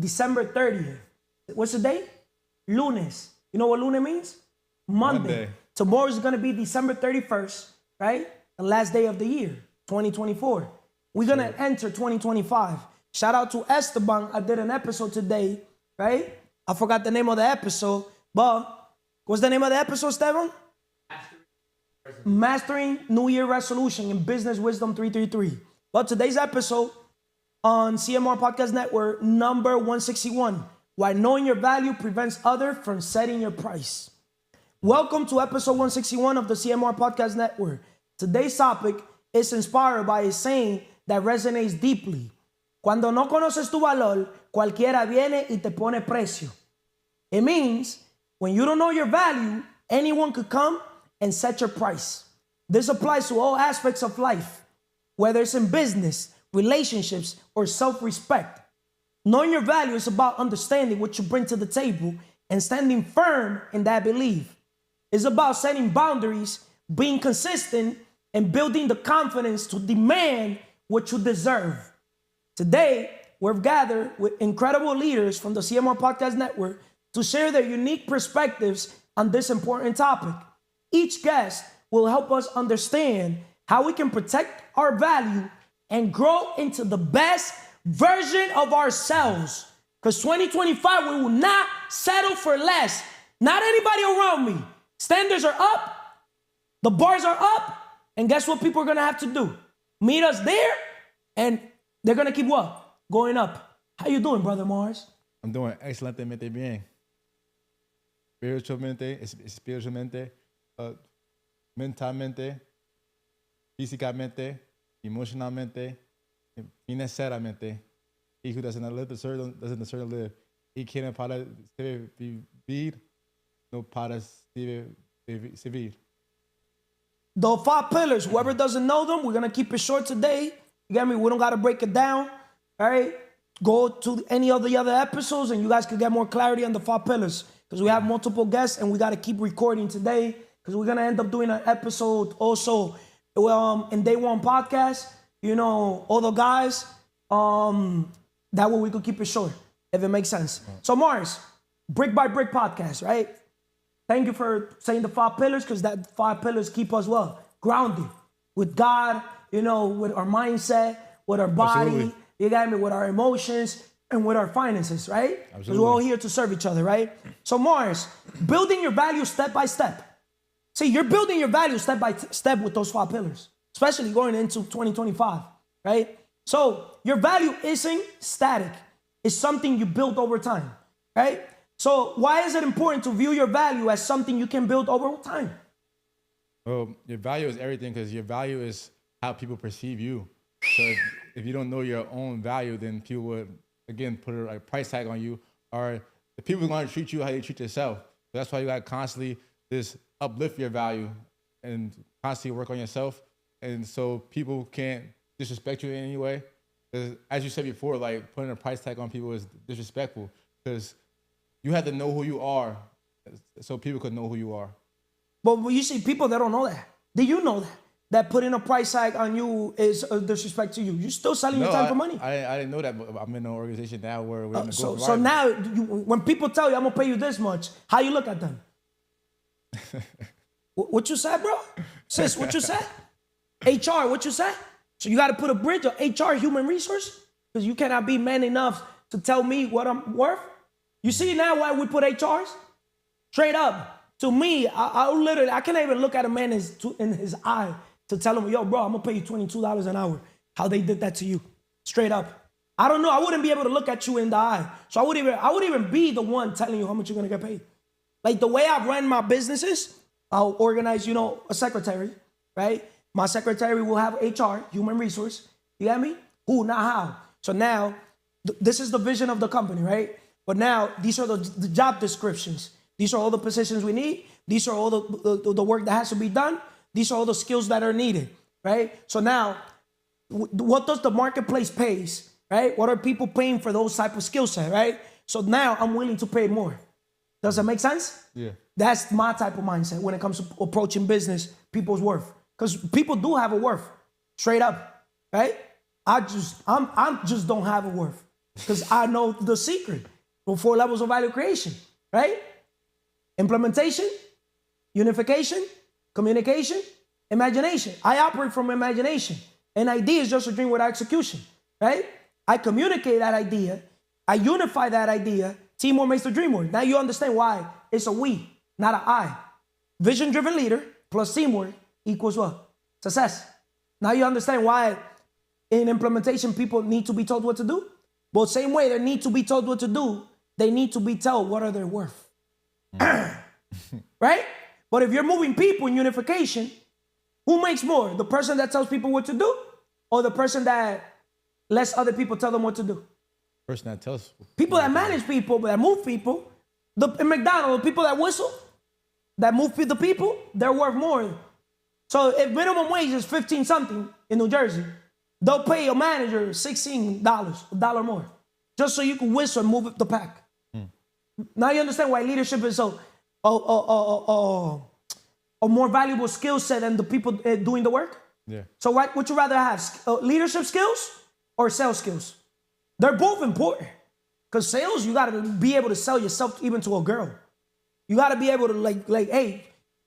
December 30th. What's the day? Lunes. You know what lunes means? Monday. Tomorrow's going to be December 31st, right? The last day of the year, 2024. We're going to enter 2025. Shout out to Esteban. I did an episode today, right? I forgot the name of the episode, but what's the name of the episode, Esteban? Mastering New Year Resolution in Business Wisdom 333. But today's episode on CMR Podcast Network, number 161, why knowing your value prevents others from setting your price. Welcome to episode 161 of the CMR Podcast Network. Today's topic is inspired by a saying that resonates deeply. Cuando no conoces tu valor, cualquiera viene y te pone precio. It means when you don't know your value, anyone could come and set your price. This applies to all aspects of life, whether it's in business, relationships, or self-respect. Knowing your value is about understanding what you bring to the table and standing firm in that belief. It's about setting boundaries, being consistent, and building the confidence to demand what you deserve. Today, we're gathered with incredible leaders from the CMR Podcast Network to share their unique perspectives on this important topic. Each guest will help us understand how we can protect our value and grow into the best version of ourselves. Because 2025, we will not settle for less. Not anybody around me. Standards are up. The bars are up. And guess what people are going to have to do? Meet us there. And they're going to keep what? Going up. How you doing, Brother Mars? I'm doing excelentemente bien. Spiritualmente, mentalmente, físicamente, emocionalmente, financieramente. He who doesn't deserve to live. Y quien para vivir, no para servir. The 5 pillars, whoever doesn't know them, we're going to keep it short today. You get me? We don't got to break it down. All right? Go to any of the other episodes and you guys can get more clarity on the 5 pillars. Because we have multiple guests and we got to keep recording today. Because we're going to end up doing an episode also in Day.One.Podcast. You know, all the guys. That way we could keep it short, if it makes sense. So Mars, BrickByBrickPodcast, right? Thank you for saying the 5 pillars, because that 5 pillars keep us well grounded with God, you know, with our mindset, with our body, Absolutely. you got me, with our emotions, and with our finances, right? Because we're all here to serve each other, right? So Mars, building your value step by step. See, you're building your value step by step with those 5 pillars, especially going into 2025, right? So your value isn't static. It's something you build over time, right? So why is it important to view your value as something you can build over time? Well, your value is everything, because your value is how people perceive you. So if you don't know your own value, then people would, again, put a price tag on you, or the people are going to treat you how you treat yourself. So that's why you got to constantly just uplift your value and constantly work on yourself. And so people can't disrespect you in any way. As you said before, like putting a price tag on people is disrespectful, because you have to know who you are so people could know who you are. But you see people that don't know that. Do you know that? That putting a price tag on you is a disrespect to you. You're still selling your time for money. I didn't know that, but I'm in an organization now where we're in the growth So now, when people tell you, I'm going to pay you this much, how you look at them? What you said, bro? Sis, what you said? HR, what you said? So you got to put a bridge of HR, human resource? Because you cannot be man enough to tell me what I'm worth. You see now why we put HRs? Straight up. To me, I can't even look at a man in his eye to tell him, yo, bro, I'm going to pay you $22 an hour. How they did that to you. Straight up. I don't know. I wouldn't be able to look at you in the eye. So I would even be the one telling you how much you're going to get paid. Like the way I run my businesses, I'll organize, you know, a secretary, right? My secretary will have HR, human resource. You get me? Who, not how. So now, this is the vision of the company, right? But now, these are the job descriptions. These are all the positions we need. These are all the work that has to be done. These are all the skills that are needed, right? So now, what does the marketplace pays, right? What are people paying for those type of skill set, right? So now, I'm willing to pay more. Does that make sense? Yeah. That's my type of mindset when it comes to approaching business, people's worth. Because people do have a worth, straight up, right? I just don't have a worth. because I know the secret for 4 levels of value creation, right? Implementation, unification, communication, imagination. I operate from imagination. An idea is just a dream without execution, right? I communicate that idea. I unify that idea. Teamwork makes the dream work. Now you understand why it's a we, not an I. Vision-driven leader plus teamwork equals what? Success. Now you understand why in implementation people need to be told what to do. But same way they need to be told what to do, they need to be told what are they worth. Right? But if you're moving people in unification, who makes more? The person that tells people what to do or the person that lets other people tell them what to do? Person that tells people that manage people, that move people, in McDonald's, the people that whistle, that move the people, they're worth more. So if minimum wage is 15 something in New Jersey, they'll pay your manager $16, $1 more, just so you can whistle and move up the pack. Now you understand why leadership is so a more valuable skill set than the people doing the work? Yeah. So what would you rather have, leadership skills or sales skills? They're both important. Because sales, you got to be able to sell yourself even to a girl. You got to be able to like, hey,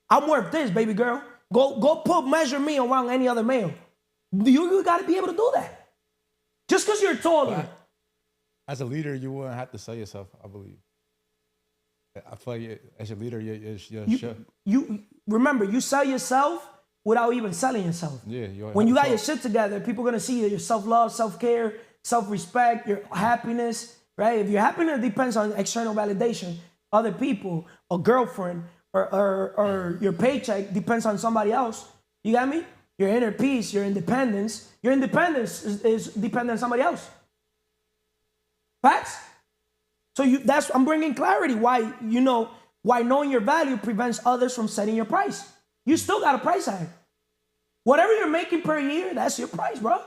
I'm worth this, baby girl. Go measure me around any other male. You got to be able to do that. Just because you're taller. As a leader, you wouldn't have to sell yourself, I believe. I feel like as a leader, you remember, you sell yourself without even selling yourself. Yeah. When you got your shit together, people are going to see your self-love, self-care, self-respect, your happiness, right? If your happiness depends on external validation, other people, a girlfriend, or your paycheck depends on somebody else, you got me? Your inner peace, your independence is dependent on somebody else. Facts? So I'm bringing clarity why knowing your value prevents others from setting your price. You still got a price tag. Whatever you're making per year, that's your price, bro.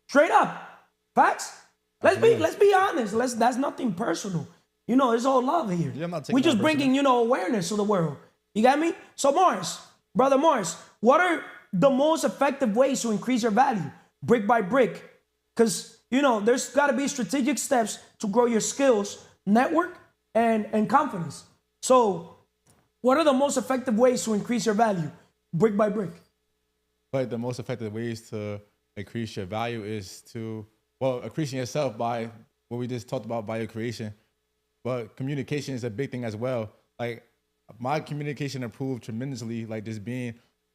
Straight up. Facts? Let's be honest. That's nothing personal. It's all love here. Yeah, we just bringing, awareness to the world. You got me? So Brother Morris, what are the most effective ways to increase your value? Brick by brick. Because, there's got to be strategic steps to grow your skills, network, and confidence. So what are the most effective ways to increase your value? Brick by brick. But the most effective ways to increase your value is increasing yourself by what we just talked about, value creation. But communication is a big thing as well. Like, my communication improved tremendously, like just being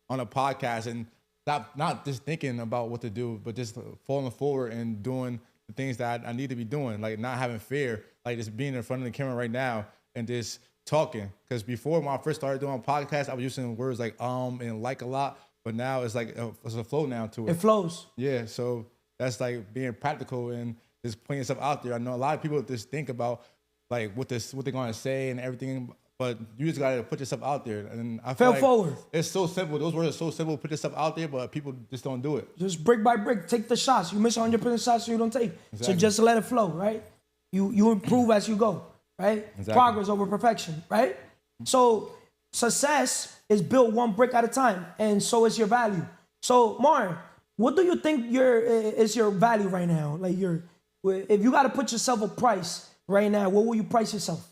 on a podcast and not just thinking about what to do, but just falling forward and doing the things that I need to be doing, like not having fear, like just being in front of the camera right now and just talking. Because before, when I first started doing podcasts, I was using words like and like a lot, but now it's like it's a flow now to it. It flows. Yeah, so that's like being practical and just putting yourself out there. I know a lot of people just think about like what they're going to say and everything, but you just got to put yourself out there. And I feel forward. It's so simple. Those words are so simple. Put yourself out there, but people just don't do it. Just brick by brick, take the shots. You miss 100% shots, so you don't take. Exactly. So just let it flow, right? You improve as you go, right? Exactly. Progress over perfection, right? So success is built one brick at a time, and so is your value. So Martin, what do you think is your value right now? Like if you got to put yourself a price right now, what will you price yourself?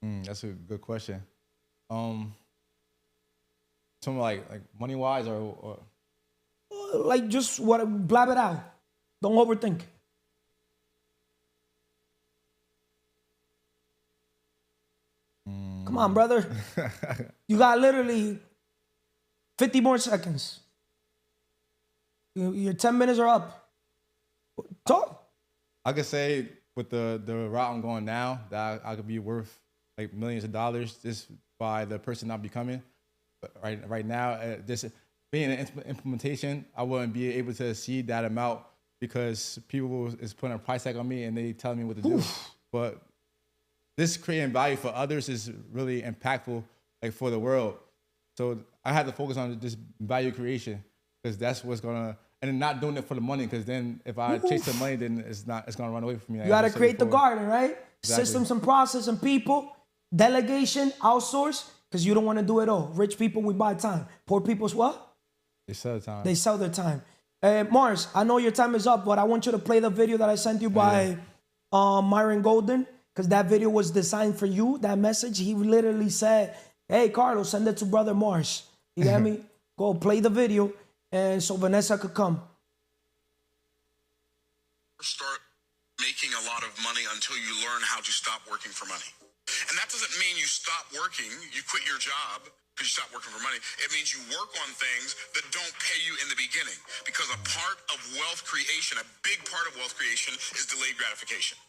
That's a good question. Something like money wise or like just blab it out. Don't overthink. Come on, brother. You got literally 50 more seconds. Your 10 minutes are up. Talk. I could say with the route I'm going now that I could be worth like millions of dollars just by the person I'm becoming. But right now, this being an implementation, I wouldn't be able to see that amount because people is putting a price tag on me and they telling me what to do. But this creating value for others is really impactful, like for the world. So I had to focus on just value creation because that's what's gonna, and not doing it for the money because then if I chase the money, then it's gonna run away from me. You gotta create the garden, right? Exactly. Systems and process and people. Delegation, outsource, because you don't want to do it all. Rich people, we buy time. Poor people's what? They sell the time. They sell their time. Mars, I know your time is up, but I want you to play the video that I sent you by Myron Golden, because that video was designed for you. That message, he literally said, hey, Carlos, send it to Brother Mars. You get me? Go play the video, and so Vanessa could come. Start making a lot of money until you learn how to stop working for money. And that doesn't mean you stop working, you quit your job because you stop working for money. It means you work on things that don't pay you in the beginning. Because a part of wealth creation, a big part of wealth creation, is delayed gratification.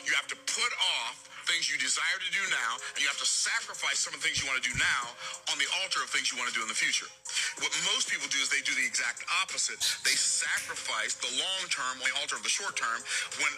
You have to put off things you desire to do now, and you have to sacrifice some of the things you want to do now on the altar of things you want to do in the future. What most people do is they do the exact opposite. They sacrifice the long term on the altar of the short term when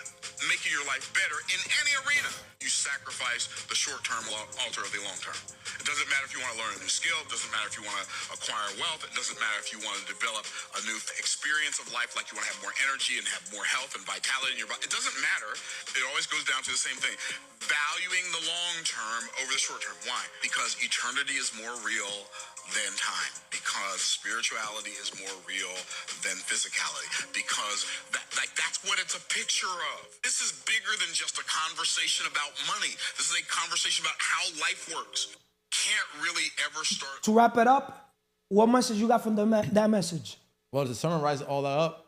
making your life better in any arena. You sacrifice the short term altar of the long term. It doesn't matter if you want to learn a new skill. It doesn't matter if you want to acquire wealth. It doesn't matter if you want to develop a new experience of life, like you want to have more energy and have more health and vitality in your body. It doesn't matter. It always goes down to the same thing. Valuing the long term over the short term. Why? Because eternity is more real than time. Because spirituality is more real than physicality. Because that's what it's a picture of. This is bigger than just a conversation about money. This is a conversation about how life works. Can't really ever start. To wrap it up, what message you got from that message? Well, to summarize all that up,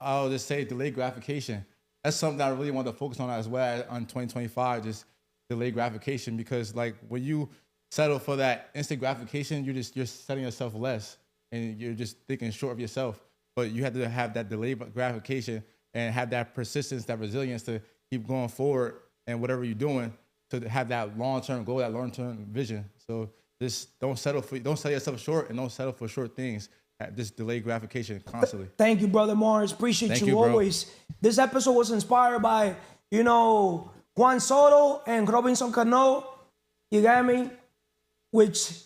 I'll just say delayed gratification. That's something that I really want to focus on as well on 2025, just delayed gratification, because like when you settle for that instant gratification, you're setting yourself less and you're just thinking short of yourself. But you have to have that delayed gratification and have that persistence, that resilience to keep going forward and whatever you're doing to have that long-term goal, that long-term vision. So just don't sell yourself short and don't settle for short things. Just delayed gratification constantly. Thank you, Brother Mars. Appreciate Thank you you, bro. always. This episode was inspired by, Juan Soto and Robinson Cano. You got me? Which,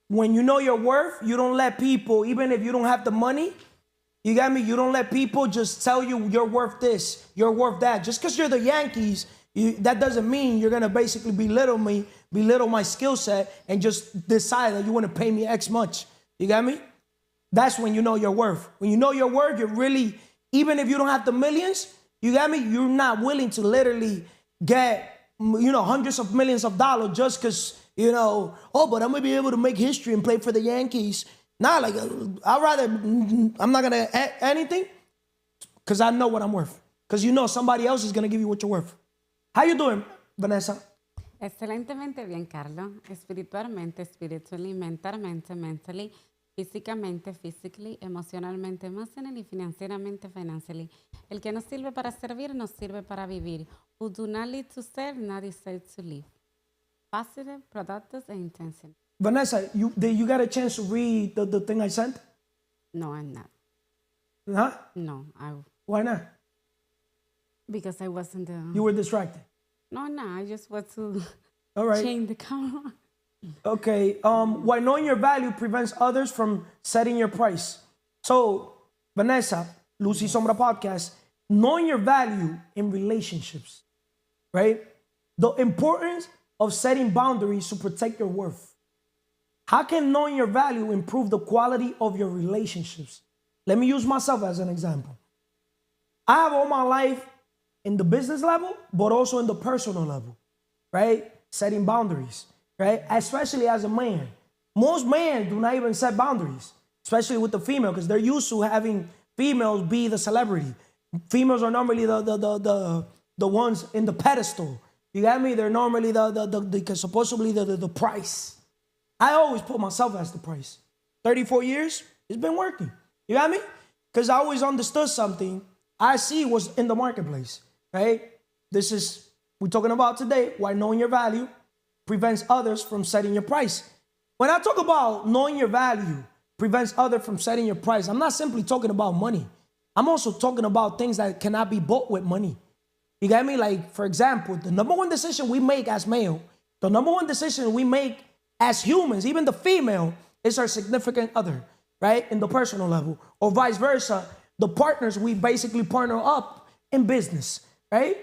when you know your worth, you don't let people, even if you don't have the money, you got me? You don't let people just tell you you're worth this, you're worth that. Just because you're the Yankees, that doesn't mean you're going to basically belittle me, belittle my skill set, and just decide that you want to pay me X much. You got me? That's when you know your worth. When you know your worth, you're really, even if you don't have the millions, you got me? You're not willing to literally get, hundreds of millions of dollars just because, but I'm going to be able to make history and play for the Yankees. Nah, I'm not going to add anything because I know what I'm worth. Because somebody else is going to give you what you're worth. How you doing, Vanessa? Excelentemente bien, Carlos. Espiritualmente, spiritually, mentalmente, mentally, físicamente, physically, emocionalmente, emotionally, y financieramente, financially. El que nos sirve para servir, nos sirve para vivir. Who do not live to serve, not deserve to live. Positive, productive, and intentional. Vanessa, you got a chance to read the thing I sent? No, I'm not. Huh? No, Why not? because I wasn't the... You were distracted. No, I just want to All right. change the camera. Okay. Why knowing your value prevents others from setting your price. So, Vanessa, LuzYSombraPodcast, knowing your value in relationships, right? The importance of setting boundaries to protect your worth. How can knowing your value improve the quality of your relationships? Let me use myself as an example. I have all my life in the business level, but also in the personal level, right? Setting boundaries, right? Especially as a man. Most men do not even set boundaries, especially with the female, because they're used to having females be the celebrity. Females are normally the ones in the pedestal. You got me? They're normally supposedly the price. I always put myself as the price. 34 years, it's been working. You got me? Because I always understood something I see was in the marketplace, right? This is, we're talking about today, why knowing your value prevents others from setting your price. When I talk about knowing your value prevents others from setting your price, I'm not simply talking about money. I'm also talking about things that cannot be bought with money. You got me? Like, for example, the number one decision we make as male, the number one decision we make as humans, even the female, is our significant other, right? In the personal level, or vice versa, the partners we basically partner up in business, right?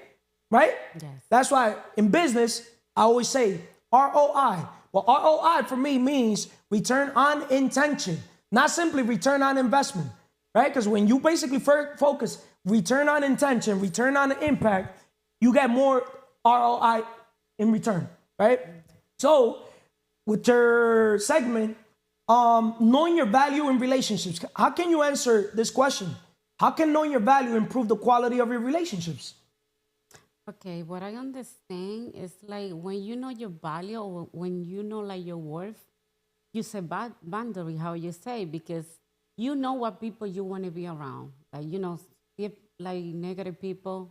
Right? Yes. That's why in business, I always say ROI. Well, ROI for me means return on intention, not simply return on investment. right? Because when you basically focus return on intention, return on impact, you get more ROI in return, right? So with your segment, knowing your value in relationships, how can you answer this question? How can knowing your value improve the quality of your relationships? Okay, what I understand is like when you know your value or when you know like your worth, you set boundary, how you say, because you know what people you want to be around. Like, if like negative people,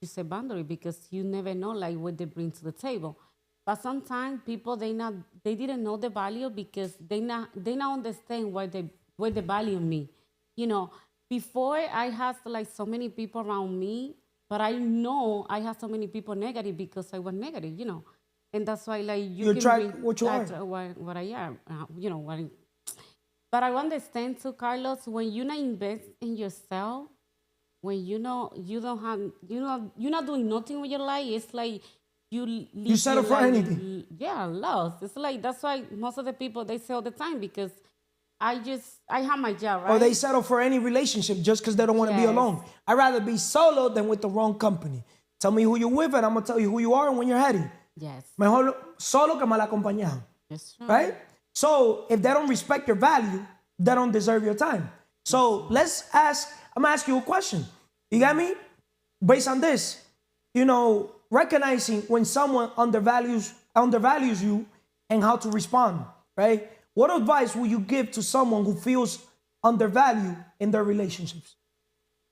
you set boundary because you never know like what they bring to the table. But sometimes people they didn't know the value because they not understand what the value me. You know, before I had like so many people around me, but I know I have so many people negative because I was negative, and that's why like You can attract bring what you are. that, what I am, but I understand too, Carlos, when you not invest in yourself, when you know you don't have, you're not doing nothing with your life, it's like You settle for anything. Yeah, lost. It's like that's why most of the people they say all the time because I have my job, right? Or they settle for any relationship just because they don't want to be Yes. alone. I'd rather be solo than with the wrong company. Tell me who you're with and I'm going to tell you who you are and when you're heading. Yes, Mejor solo que mal acompañado. that's true. Right? So if they don't respect your value, they don't deserve your time. So I'm gonna ask you a question. You got me? Based on this, recognizing when someone undervalues you and how to respond, right? What advice will you give to someone who feels undervalued in their relationships?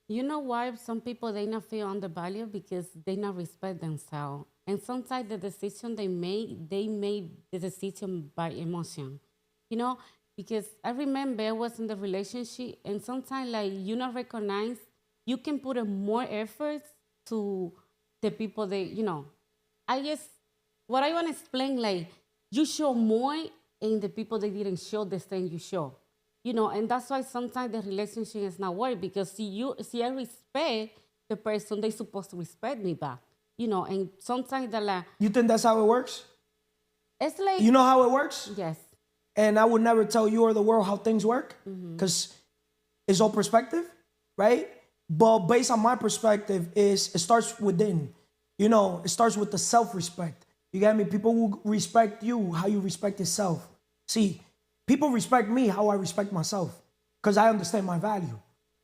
You know why some people they not feel undervalued because they not respect themselves, and sometimes the decision they made the decision by emotion, because I remember I was in the relationship, and sometimes like you not recognize, you can put in more effort to the people I guess what I want to explain like you show more in the people that didn't show the same you show. And that's why sometimes the relationship is not work because see I respect the person, they supposed to respect me back. And sometimes You think that's how it works? it's like You know how it works? yes, And I would never tell you or the world how things work because it's all perspective, right? But based on my perspective, it starts within. It starts with the self-respect. You get me? People will respect you how you respect yourself. See, people respect me how I respect myself because I understand my value.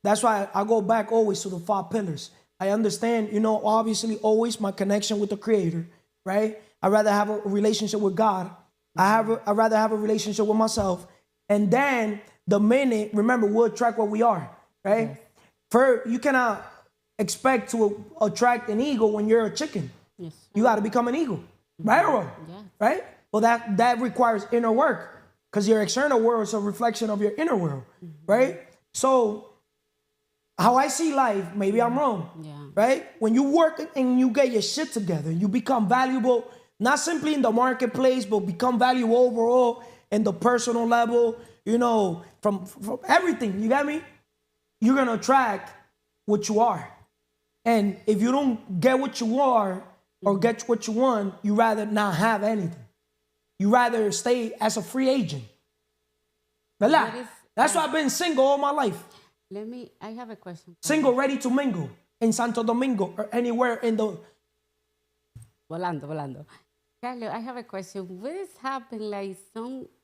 That's why I go back always to the 5 pillars. I understand, obviously always my connection with the Creator, right? I'd rather have a relationship with God. I'd rather have a relationship with myself. And then remember, we'll attract what we are, right? Yes. You cannot expect to attract an eagle when you're a chicken. yes, You got to become an eagle, right or wrong? Yeah. Right? Well, that requires inner work because your external world is a reflection of your inner world, right? So how I see life, maybe I'm wrong, right? When you work and you get your shit together, you become valuable, not simply in the marketplace, but become valuable overall in the personal level, from everything, you got me? You're going to attract what you are. And if you don't get what you are or get what you want, you rather not have anything. You rather stay as a free agent. ¿Verdad? That's why I've been single all my life. I have a question. Single, ready to mingle in Santo Domingo or anywhere in the... Volando. Carlos, I have a question. What is happening like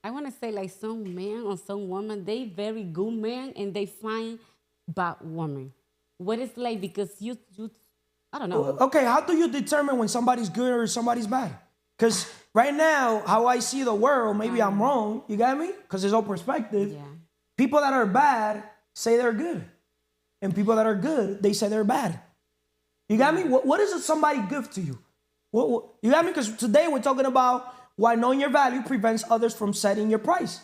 I want to say like some man or some woman, they very good man and they find bad woman. What is like, because you I don't know. Okay, how do you determine when somebody's good or somebody's bad? Because right now, how I see the world, maybe I'm wrong, you got me? Because it's all perspective. Yeah. People that are bad say they're good. And people that are good, they say they're bad. You got me? What is somebody give to you? You got me? Because today we're talking about why knowing your value prevents others from setting your price.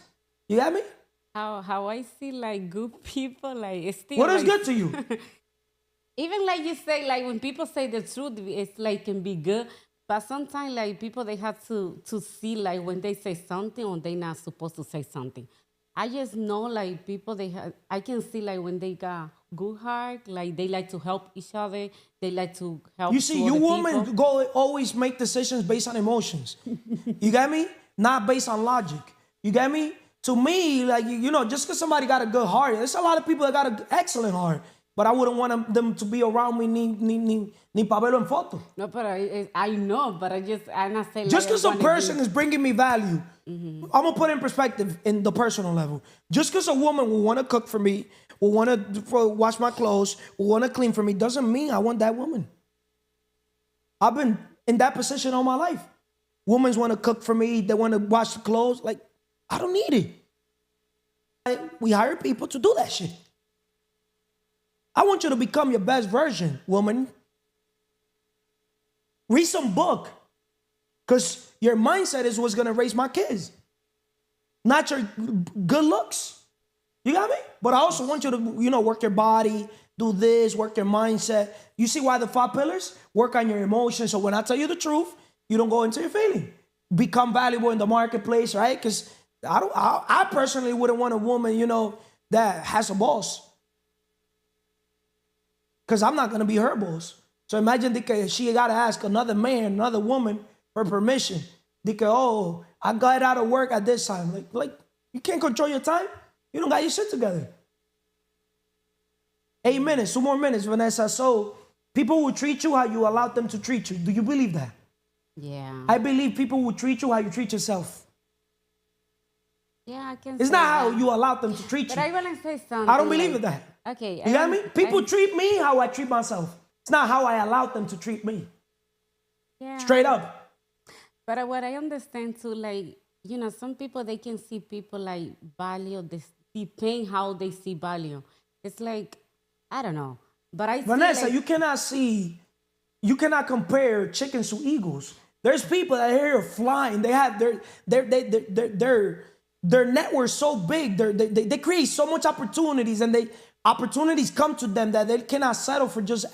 You got me? How I see like good people, like it's still What is like, good to you? even like you say, like when people say the truth, it's like can be good. But sometimes like people they have to see like when they say something or they not supposed to say something. I just know like people I can see like when they got good heart, like they like to help each other. They like to help. You see, you women always make decisions based on emotions. You got me? Not based on logic. You got me? to me, like, you know, just because somebody got a good heart, there's a lot of people that got an excellent heart, but I wouldn't want them to be around me ni pa verlo en foto. No, but I know, but I'm not saying. Just because a person is bringing me value, I'm going to put it in perspective in the personal level. Just because a woman will want to cook for me, will want to wash my clothes, will want to clean for me, doesn't mean I want that woman. I've been in that position all my life. Women want to cook for me, they want to wash the clothes. Like, I don't need it. We hire people to do that shit. I want you to become your best version, woman. Read some book. Because your mindset is what's going to raise my kids. Not your good looks. You got me? But I also want you to, you know, work your body, do this, work your mindset. You see why the 5 pillars? Work on your emotions. So when I tell you the truth, you don't go into your feeling. Become valuable in the marketplace, right? Because I personally wouldn't want a woman, you know, that has a boss. Because I'm not going to be her boss. So imagine that she got to ask another man, another woman for permission. Because, oh, I got out of work at this time. Like you can't control your time. You don't got your shit together. 8 minutes, 2 more minutes, Vanessa. So people will treat you how you allowed them to treat you. Do you believe that? Yeah. I believe people will treat you how you treat yourself. Yeah, I can. It's say not that. how you allowed them to treat But you. I want to say something. I don't believe in that. Okay. You got me? People treat me how I treat myself. It's not how I allowed them to treat me. Yeah. Straight up. But what I understand too, like, you know, some people, they can see people like value, this depend how they see value. It's like, I don't know. But I Vanessa, like, you cannot compare chickens to eagles. There's people that are here flying. They have their network so big. They create so much opportunities, and opportunities come to them that they cannot settle for just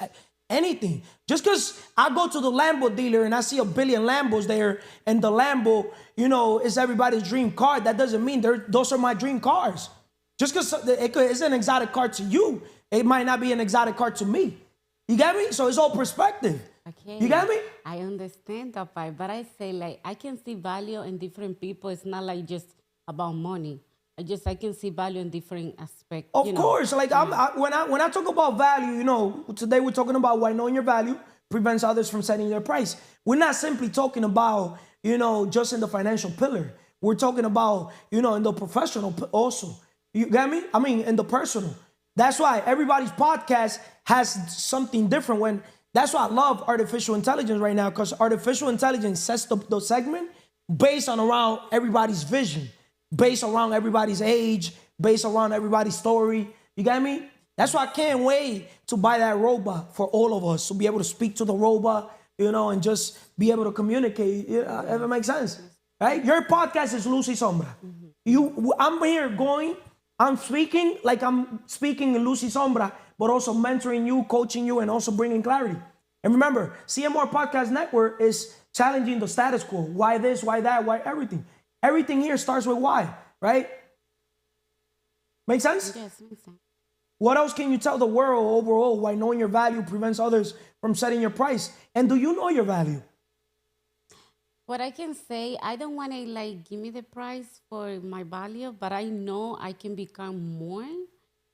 anything. Just because I go to the Lambo dealer and I see 1 billion Lambos there, and the Lambo, you know, is everybody's dream car, that doesn't mean those are my dream cars. Just because it's an exotic car to you, it might not be an exotic car to me. You get me? So it's all perspective. okay, You get me? I understand that part, but I say, like, I can see value in different people. It's not like just about money. I can see value in different aspects. Of course, like when I talk about value, you know, today we're talking about why knowing your value prevents others from setting their price. We're not simply talking about, you know, just in the financial pillar. We're talking about, you know, in the professional also. You get me? I mean, in the personal. That's why everybody's podcast has something different. That's why I love artificial intelligence right now, because artificial intelligence sets the segment based on around everybody's vision, based around everybody's age, based around everybody's story. You get me? That's why I can't wait to buy that robot for all of us, to be able to speak to the robot, you know, and just be able to communicate, if it makes sense. Right? Your podcast is LuzYSombra. I'm here I'm speaking like I'm speaking in LuzYSombra, but also mentoring you, coaching you, and also bringing clarity. And remember, CMR Podcast Network is challenging the status quo. Why this, why that, why everything. Everything here starts with why, right? Make sense? Yes, makes sense. What else can you tell the world overall why knowing your value prevents others from setting your price? And do you know your value? What I can say, I don't want to like give me the price for my value, but I know I can become more,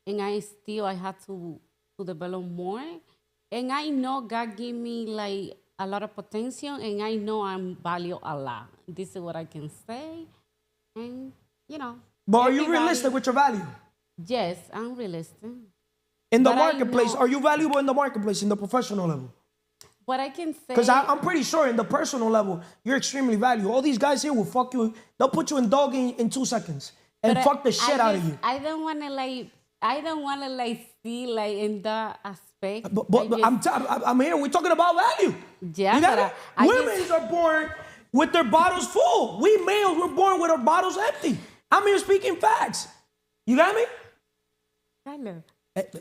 and I have to develop more. And I know God gave me like a lot of potential, and I know I'm value a lot. This is what I can say. And, you know. But are you realistic with your value? Yes, I'm realistic. In the But marketplace, are you valuable in the marketplace, in the professional level? What I can say... Because I'm pretty sure in the personal level, you're extremely valuable. All these guys here will fuck you. They'll put you in dog in 2 seconds and fuck the shit out of you. I don't want to see like in that aspect. But I'm here. We're talking about value. Yeah, you got but it? Women are born with their bottles full. We males were born with our bottles empty. I'm here speaking facts. You got me? Hello.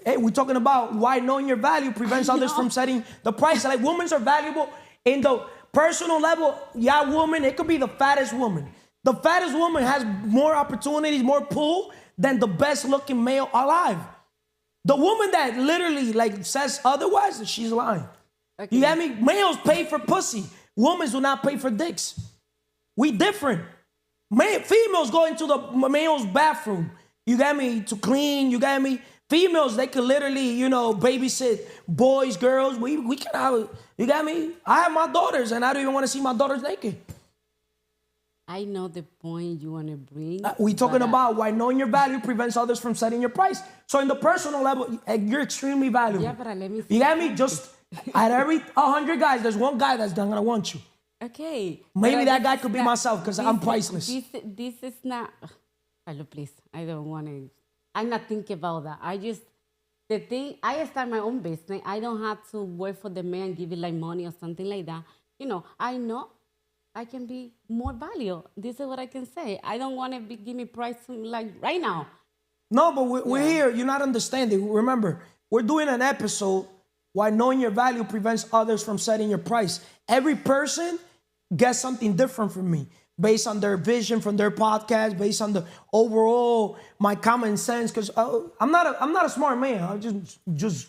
Hey, we're talking about why knowing your value prevents others from setting the price. Like, women are valuable in the personal level. Yeah, woman, it could be the fattest woman. The fattest woman has more opportunities, more pull than the best looking male alive. The woman that literally like says otherwise, she's lying. Okay. You get me? Males pay for pussy. Women do not pay for dicks. We different. Females go into the male's bathroom. You got me? To clean. You got me? Females, they could literally, babysit boys, girls. We can have. You got me? I have my daughters, and I don't even want to see my daughters naked. I know the point you want to bring. We talking about why knowing your value prevents others from setting your price. So in the personal level, you're extremely valuable. Yeah, but let me. You got me? Just at every 100 guys, there's one guy that's not gonna want you. Okay. Maybe that guy could be myself because I'm priceless. This is not. Carlo, please. I don't want to. I'm not thinking about that. The thing, I start my own business. I don't have to work for the man, give it like money or something like that. I know I can be more valuable. This is what I can say. I don't want to give me price like right now. No, but we're here. You're not understanding. Remember, we're doing an episode why knowing your value prevents others from setting your price. Every person gets something different from me based on their vision from their podcast, based on the overall, my common sense. Because I'm not a smart man. I'm just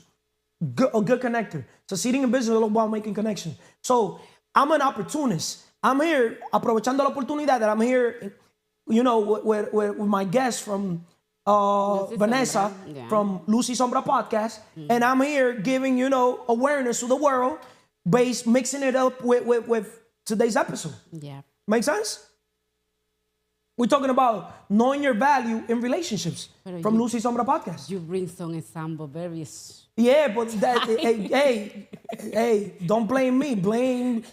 a good connector. Succeeding in business is all about making connections. So I'm an opportunist. I'm here, aprovechando la oportunidad that I'm here, with my guest from Vanessa from LuzYSombraPodcast. And I'm here giving, awareness to the world, mixing it up with today's episode. Yeah. Make sense? We're talking about knowing your value in relationships from LuzYSombraPodcast. You bring some example very... Yeah, but that, hey, don't blame me. Blame,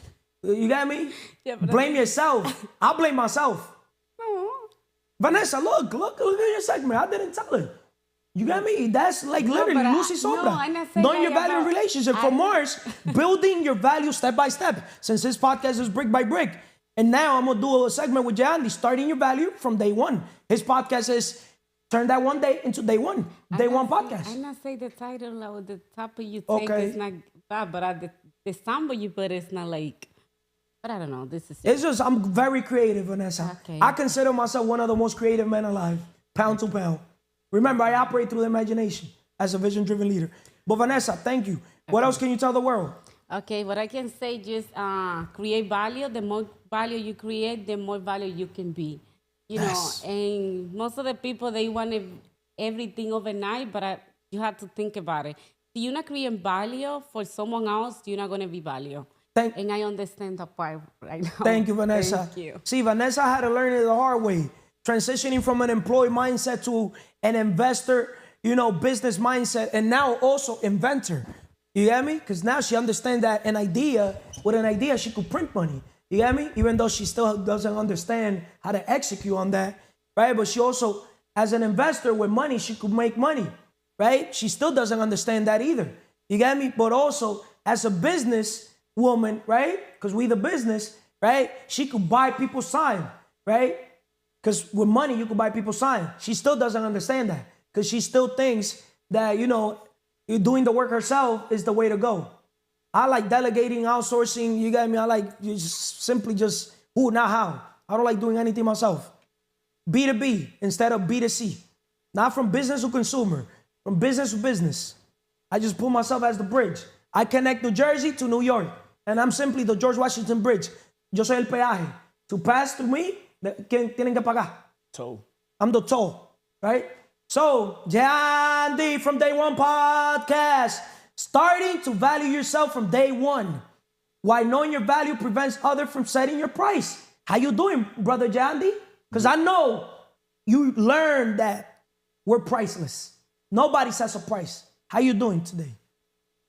you got me? Yeah, blame yourself. I'll blame myself. Vanessa, look at your segment. I didn't tell her. You got me? That's like literally LuzYSombra. No, I'm not saying knowing your value in relationship. For Mars, building your value step by step. Since this podcast is brick by brick. And now I'm going to do a segment with Jeandy, starting your value from day one. His podcast is Turn That One Day into Day One. Day.One.Podcast. I'm not saying the title or the topic you take is not bad, but the sample you put is not like... But I don't know. It's just, I'm very creative, Vanessa. Okay. I consider myself one of the most creative men alive, pound to pound. Remember, I operate through the imagination as a vision-driven leader. But Vanessa, thank you. What else can you tell the world? Okay, what I can say just create value. The more value you create, the more value you can be. Yes. And most of the people, they want everything overnight, but you have to think about it. If you're not creating value for someone else, you're not going to be value. And I understand that part right now. Thank you, Vanessa. Thank you. See, Vanessa had to learn it the hard way. Transitioning from an employee mindset to an investor, business mindset, and now also inventor. You get me? Because now she understands that with an idea, she could print money. You get me? Even though she still doesn't understand how to execute on that, right? But she also, as an investor with money, she could make money, right? She still doesn't understand that either. You get me? But also, as a business woman, right? Because we the business, right? She could buy people's time, right? Because with money, you could buy people's time. She still doesn't understand that because she still thinks that, doing the work herself is the way to go. I like delegating, outsourcing. You get me? I like who, not how. I don't like doing anything myself. B2B instead of B2C. Not from business to consumer, from business to business. I just put myself as the bridge. I connect New Jersey to New York. And I'm simply the George Washington Bridge. Yo soy el peaje. To pass through me, ¿quién tienen que pagar? Toll. I'm the toll, right? So, Jeandy from Day.One.Podcast. Starting to value yourself from day one. Why knowing your value prevents others from setting your price. How you doing, brother Jeandy? Because I know you learned that we're priceless. Nobody sets a price. How you doing today?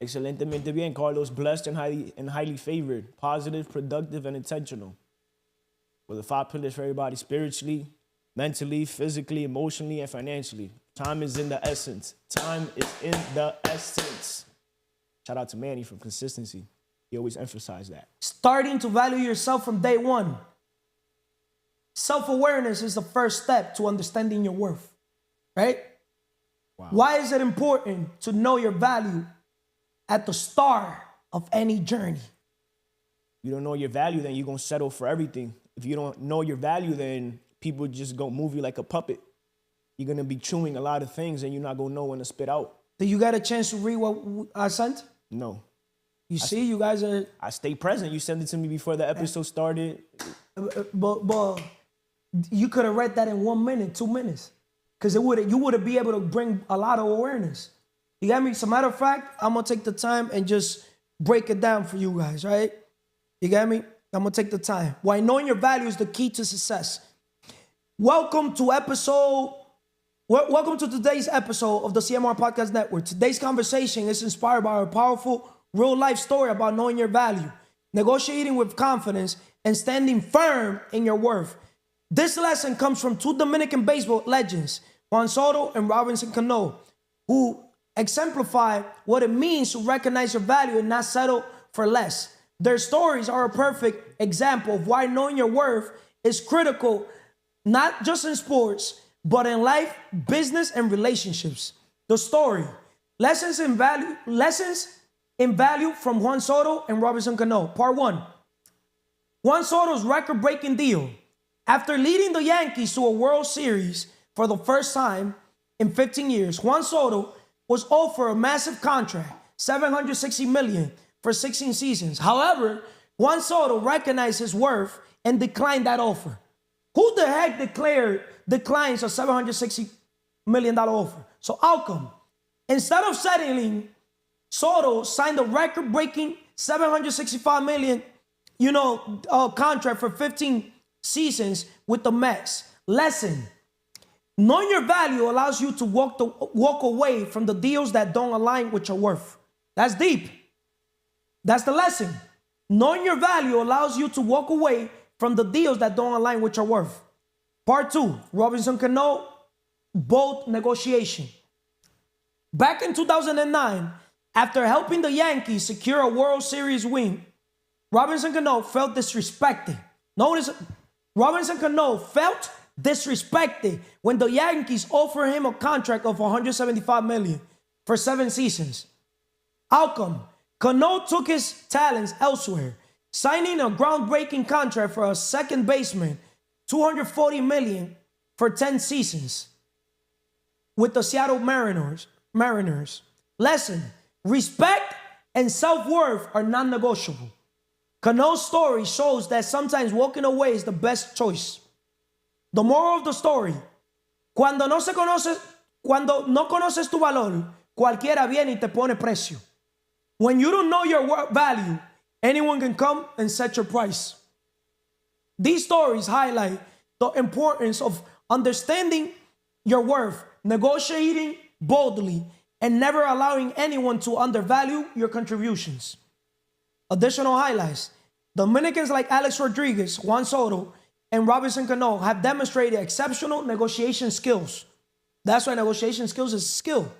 Excelentemente bien, Carlos. Blessed and highly favored. Positive, productive, and intentional. With the 5 pillars for everybody: spiritually, mentally, physically, emotionally, and financially. Time is in the essence. Time is in the essence. Shout out to Manny from consistency. He always emphasized that. Starting to value yourself from day one. Self-awareness is the first step to understanding your worth, right? Wow. Why is it important to know your value at the start of any journey? You don't know your value, then you're going to settle for everything. If you don't know your value, then people just going to move you like a puppet. You're going to be chewing a lot of things and you're not going to know when to spit out. Did you get a chance to read what I sent? No. You see, you guys are... I stay present. You sent it to me before the episode started. But you could have read that in 1 minute, 2 minutes. Because you would be able to bring a lot of awareness. You got me? As a matter of fact, I'm going to take the time and just break it down for you guys, right? You got me? I'm going to take the time. Why knowing your value is the key to success. Welcome to today's episode of the CMR Podcast Network. Today's conversation is inspired by a powerful real-life story about knowing your value, negotiating with confidence, and standing firm in your worth. This lesson comes from two Dominican baseball legends, Juan Soto and Robinson Cano, who exemplify what it means to recognize your value and not settle for less. Their stories are a perfect example of why knowing your worth is critical, not just in sports, but in life, business, and relationships. The story, lessons in value from Juan Soto and Robinson Cano. Part 1, Juan Soto's record-breaking deal. After leading the Yankees to a World Series for the first time in 15 years, Juan Soto was offered a massive contract, $760 million for 16 seasons. However, Juan Soto recognized his worth and declined that offer. Who the heck declines a $760 million offer? So how come? Instead of settling, Soto signed a record-breaking $765 million, contract for 15 seasons with the Mets. Lesson: knowing your value allows you to walk away from the deals that don't align with your worth. That's deep. That's the lesson. Knowing your value allows you to walk away from the deals that don't align with your worth. Part 2, Robinson Cano, bold negotiation. Back in 2009, after helping the Yankees secure a World Series win, Robinson Cano felt disrespected. Notice, Robinson Cano felt disrespected when the Yankees offered him a contract of $175 million for 7 seasons. How come? Cano took his talents elsewhere, signing a groundbreaking contract for a second baseman, $240 million for 10 seasons with the Seattle Mariners. Lesson: respect and self-worth are non-negotiable. Cano's story shows that sometimes walking away is the best choice. The moral of the story: cuando no conoces tu valor, cualquiera viene y te pone precio. When you don't know your value, anyone can come and set your price. These stories highlight the importance of understanding your worth, negotiating boldly, and never allowing anyone to undervalue your contributions. Additional highlights: Dominicans like Alex Rodriguez, Juan Soto, and Robinson Cano have demonstrated exceptional negotiation skills. That's why negotiation skills is a skill.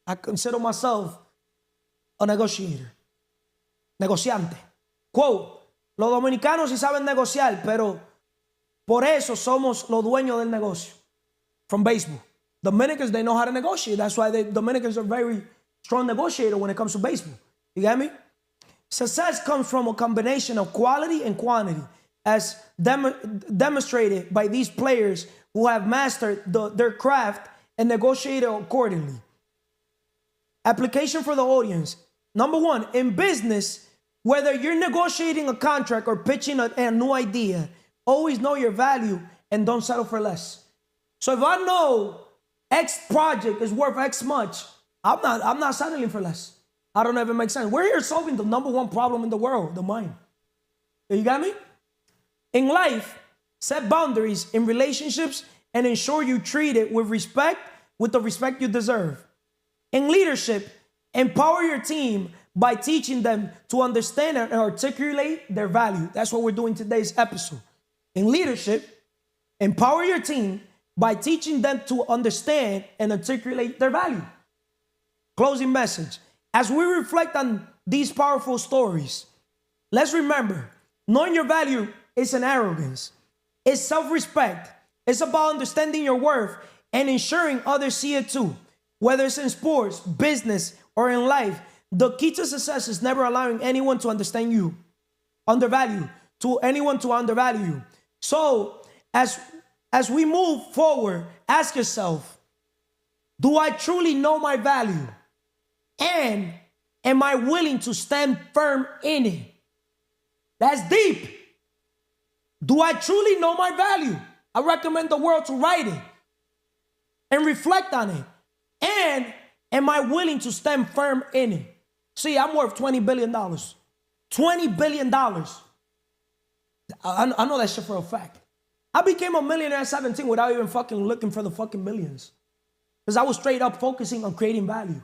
I consider myself a negotiator. Negociante. Quote: los dominicanos sí saben negociar, pero por eso somos los dueños del negocio. From baseball. Dominicans, they know how to negotiate. That's why Dominicans are very strong negotiator when it comes to baseball. You get me? Success comes from a combination of quality and quantity, as demonstrated by these players who have mastered their craft and negotiated accordingly. Application for the audience. Number 1, in business, whether you're negotiating a contract or pitching a new idea, always know your value and don't settle for less. So if I know X project is worth X much, I'm not settling for less. I don't know if it makes sense. We're here solving the number 1 problem in the world, the mind. You got me? In life, set boundaries in relationships and ensure you treat it with the respect you deserve. In leadership, empower your team by teaching them to understand and articulate their value. That's what we're doing today's episode. In leadership, empower your team by teaching them to understand and articulate their value. Closing message. As we reflect on these powerful stories, let's remember, knowing your value isn't arrogance. It's self-respect. It's about understanding your worth and ensuring others see it too. Whether it's in sports, business, or in life, the key to success is never allowing anyone to understand you, undervalue you. So, as we move forward, ask yourself, do I truly know my value? And am I willing to stand firm in it? That's deep. Do I truly know my value? I recommend the world to write it and reflect on it. And am I willing to stand firm in it? See, I'm worth $20 billion. $20 billion. I know that shit for a fact. I became a millionaire at 17 without even fucking looking for the fucking millions. Because I was straight up focusing on creating value.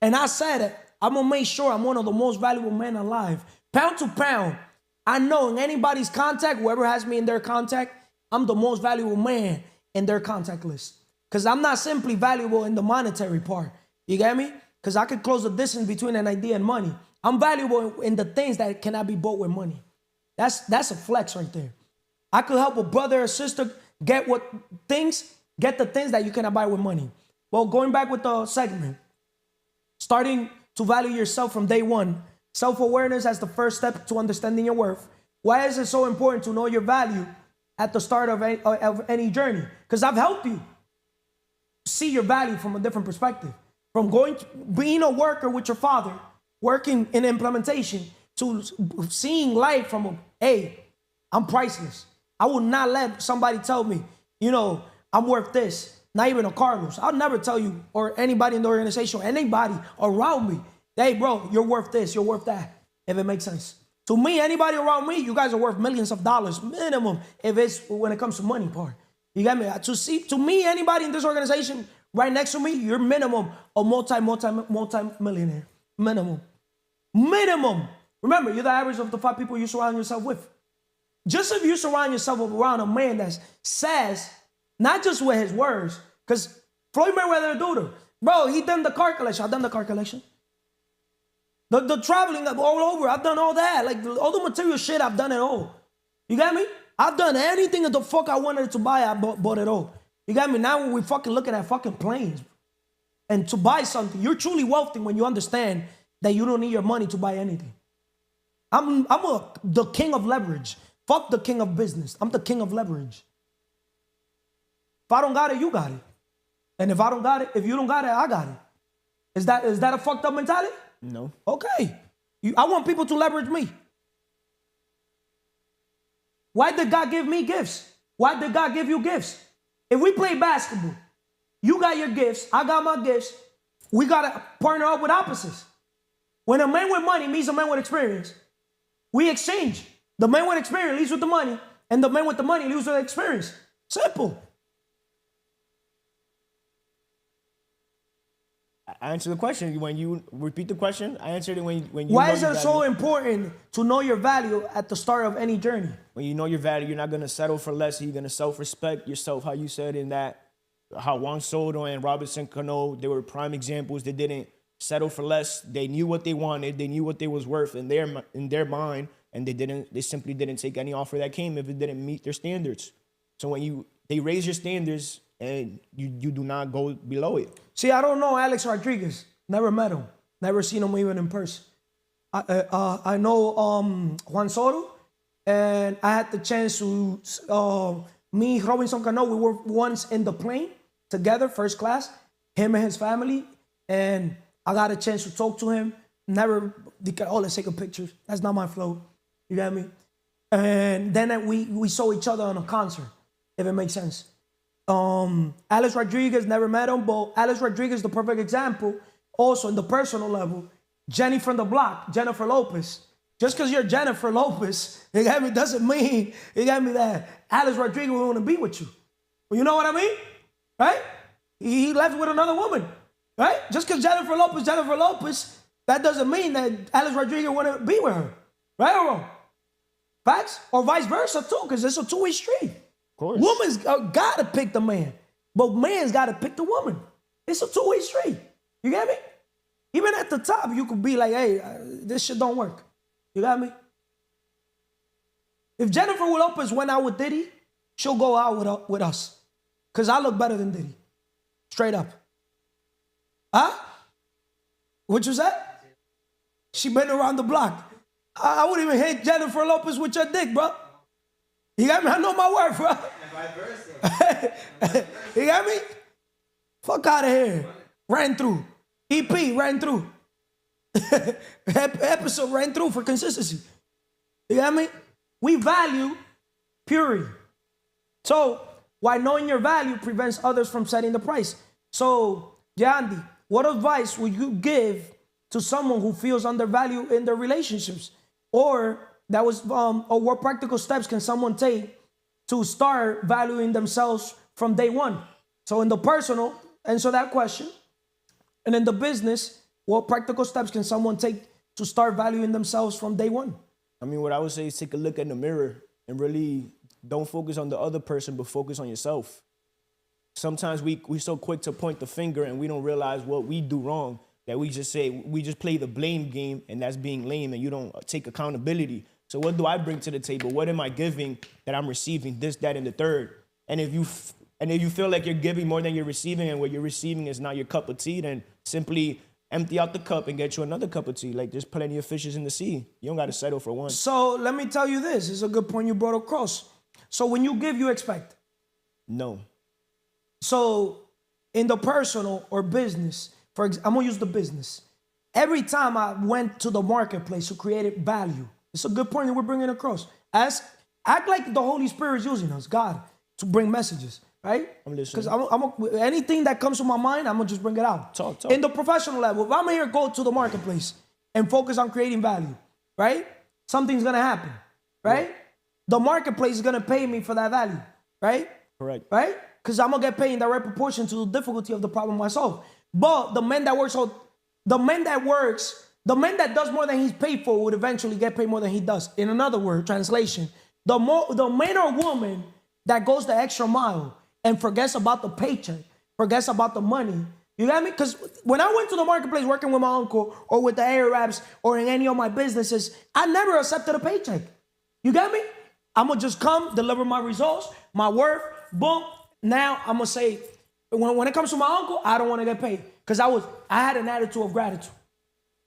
And I said, I'm going to make sure I'm one of the most valuable men alive. Pound to pound, I know in anybody's contact, whoever has me in their contact, I'm the most valuable man in their contact list. Because I'm not simply valuable in the monetary part. You get me? Because I could close the distance between an idea and money. I'm valuable in the things that cannot be bought with money. That's a flex right there. I could help a brother or sister get the things that you cannot buy with money. Well, going back with the segment, starting to value yourself from day one. Self-awareness as the first step to understanding your worth. Why is it so important to know your value at the start of any journey? Because I've helped you see your value from a different perspective. From being a worker with your father, working in implementation, to seeing life from hey, I'm priceless. I will not let somebody tell me, I'm worth this. Not even a Carlos. I'll never tell you or anybody in the organization or anybody around me, hey, bro, you're worth this, you're worth that, if it makes sense. To me, anybody around me, you guys are worth millions of dollars minimum if it's when it comes to money part. You got me? To me, anybody in this organization right next to me, you're minimum a multi-millionaire. Minimum. Remember, you're the average of the 5 people you surround yourself with. Just if you surround yourself around a man that says, not just with his words, because Floyd Mayweather do bro, he done the car collection. I've done the car collection. The traveling all over, I've done all that. Like all the material shit, I've done it all. You got me? I've done anything that the fuck I wanted to buy, I bought it all. You got me? Now we're fucking looking at fucking planes. And to buy something, you're truly wealthy when you understand that you don't need your money to buy anything. I'm the king of leverage. Fuck the king of business. I'm the king of leverage. If I don't got it, you got it. And if I don't got it, if you don't got it, I got it. Is that a fucked up mentality? No. Okay. I want people to leverage me. Why did God give me gifts? Why did God give you gifts? If we play basketball, you got your gifts, I got my gifts, we got to partner up with opposites. When a man with money meets a man with experience, we exchange. The man with experience leaves with the money, and the man with the money leaves with the experience. Simple. I answered the question. When you repeat the question, I answered it when you Why know is your it value. so important to know your value at the start of any journey? When you know your value, you're not going to settle for less. You're going to self-respect yourself, how you said in that, how Juan Soto and Robinson Cano, they were prime examples. They didn't settle for less. They knew what they wanted. They knew what they was worth in their mind, and they simply didn't take any offer that came if it didn't meet their standards. So when they raise your standards, and you do not go below it. See, I don't know Alex Rodriguez. Never met him. Never seen him even in person. I know Juan Soto, and I had the chance to, me, Robinson Cano, we were once in the plane together, first class, him and his family, and I got a chance to talk to him. Never, let's take a picture. That's not my flow. You got me? And then we saw each other on a concert, if it makes sense. Alex Rodriguez, never met him, but Alex Rodriguez is the perfect example. Also, in the personal level, Jenny from the block, Jennifer Lopez. Just because you're Jennifer Lopez, you got me, doesn't mean, you got me, that Alex Rodriguez will want to be with you. Well, you know what I mean? Right? He left with another woman, right? Just because Jennifer Lopez, that doesn't mean that Alex Rodriguez want to be with her. Right or wrong? Facts? Or vice versa too, because it's a two-way street. Woman's got to pick the man, but man's got to pick the woman. It's a two-way street. You get me? Even at the top, you could be like, hey, this shit don't work. You got me? If Jennifer Lopez went out with Diddy, she'll go out with us. Because I look better than Diddy. Straight up. Huh? What you said? She been around the block. I wouldn't even hit Jennifer Lopez with your dick, bro. You got me? I know my word, bro. Vice versa. You got me? Fuck out of here. Ran through. EP ran through. Episode ran through for consistency. You got me? We value purity. So, why knowing your value prevents others from setting the price. So, Jeandy, what advice would you give to someone who feels undervalued in their relationships? Or what practical steps can someone take to start valuing themselves from day one? So in the personal, answer that question. And in the business, what practical steps can someone take to start valuing themselves from day one? I mean, what I would say is take a look in the mirror and really don't focus on the other person, but focus on yourself. Sometimes we're so quick to point the finger and we don't realize what we do wrong, that we just play the blame game, and that's being lame, and you don't take accountability. So what do I bring to the table? What am I giving that I'm receiving? This, that, and the third. And if you feel like you're giving more than you're receiving, and what you're receiving is not your cup of tea, then simply empty out the cup and get you another cup of tea. Like, there's plenty of fishes in the sea. You don't got to settle for one. So let me tell you this. It's a good point you brought across. So when you give, you expect. No. So in the personal or business, for example, I'm going to use the business. Every time I went to the marketplace to create value, it's a good point that we're bringing across. Act like the Holy Spirit is using us, God, to bring messages, right? I'm listening. Because anything that comes to my mind, I'm going to just bring it out. Talk. In the professional level, if I'm here to go to the marketplace and focus on creating value, right? Something's going to happen, right? Yeah. The marketplace is going to pay me for that value, right? Correct. Right? Because I'm going to get paid in direct proportion to the difficulty of the problem I solve. But the man that does more than he's paid for would eventually get paid more than he does. In another word, translation, the man or woman that goes the extra mile and forgets about the paycheck, forgets about the money. You got me? Because when I went to the marketplace working with my uncle or with the Arabs or in any of my businesses, I never accepted a paycheck. You got me? I'm going to just come, deliver my results, my worth, boom. Now I'm going to say, when it comes to my uncle, I don't want to get paid. Because I had an attitude of gratitude.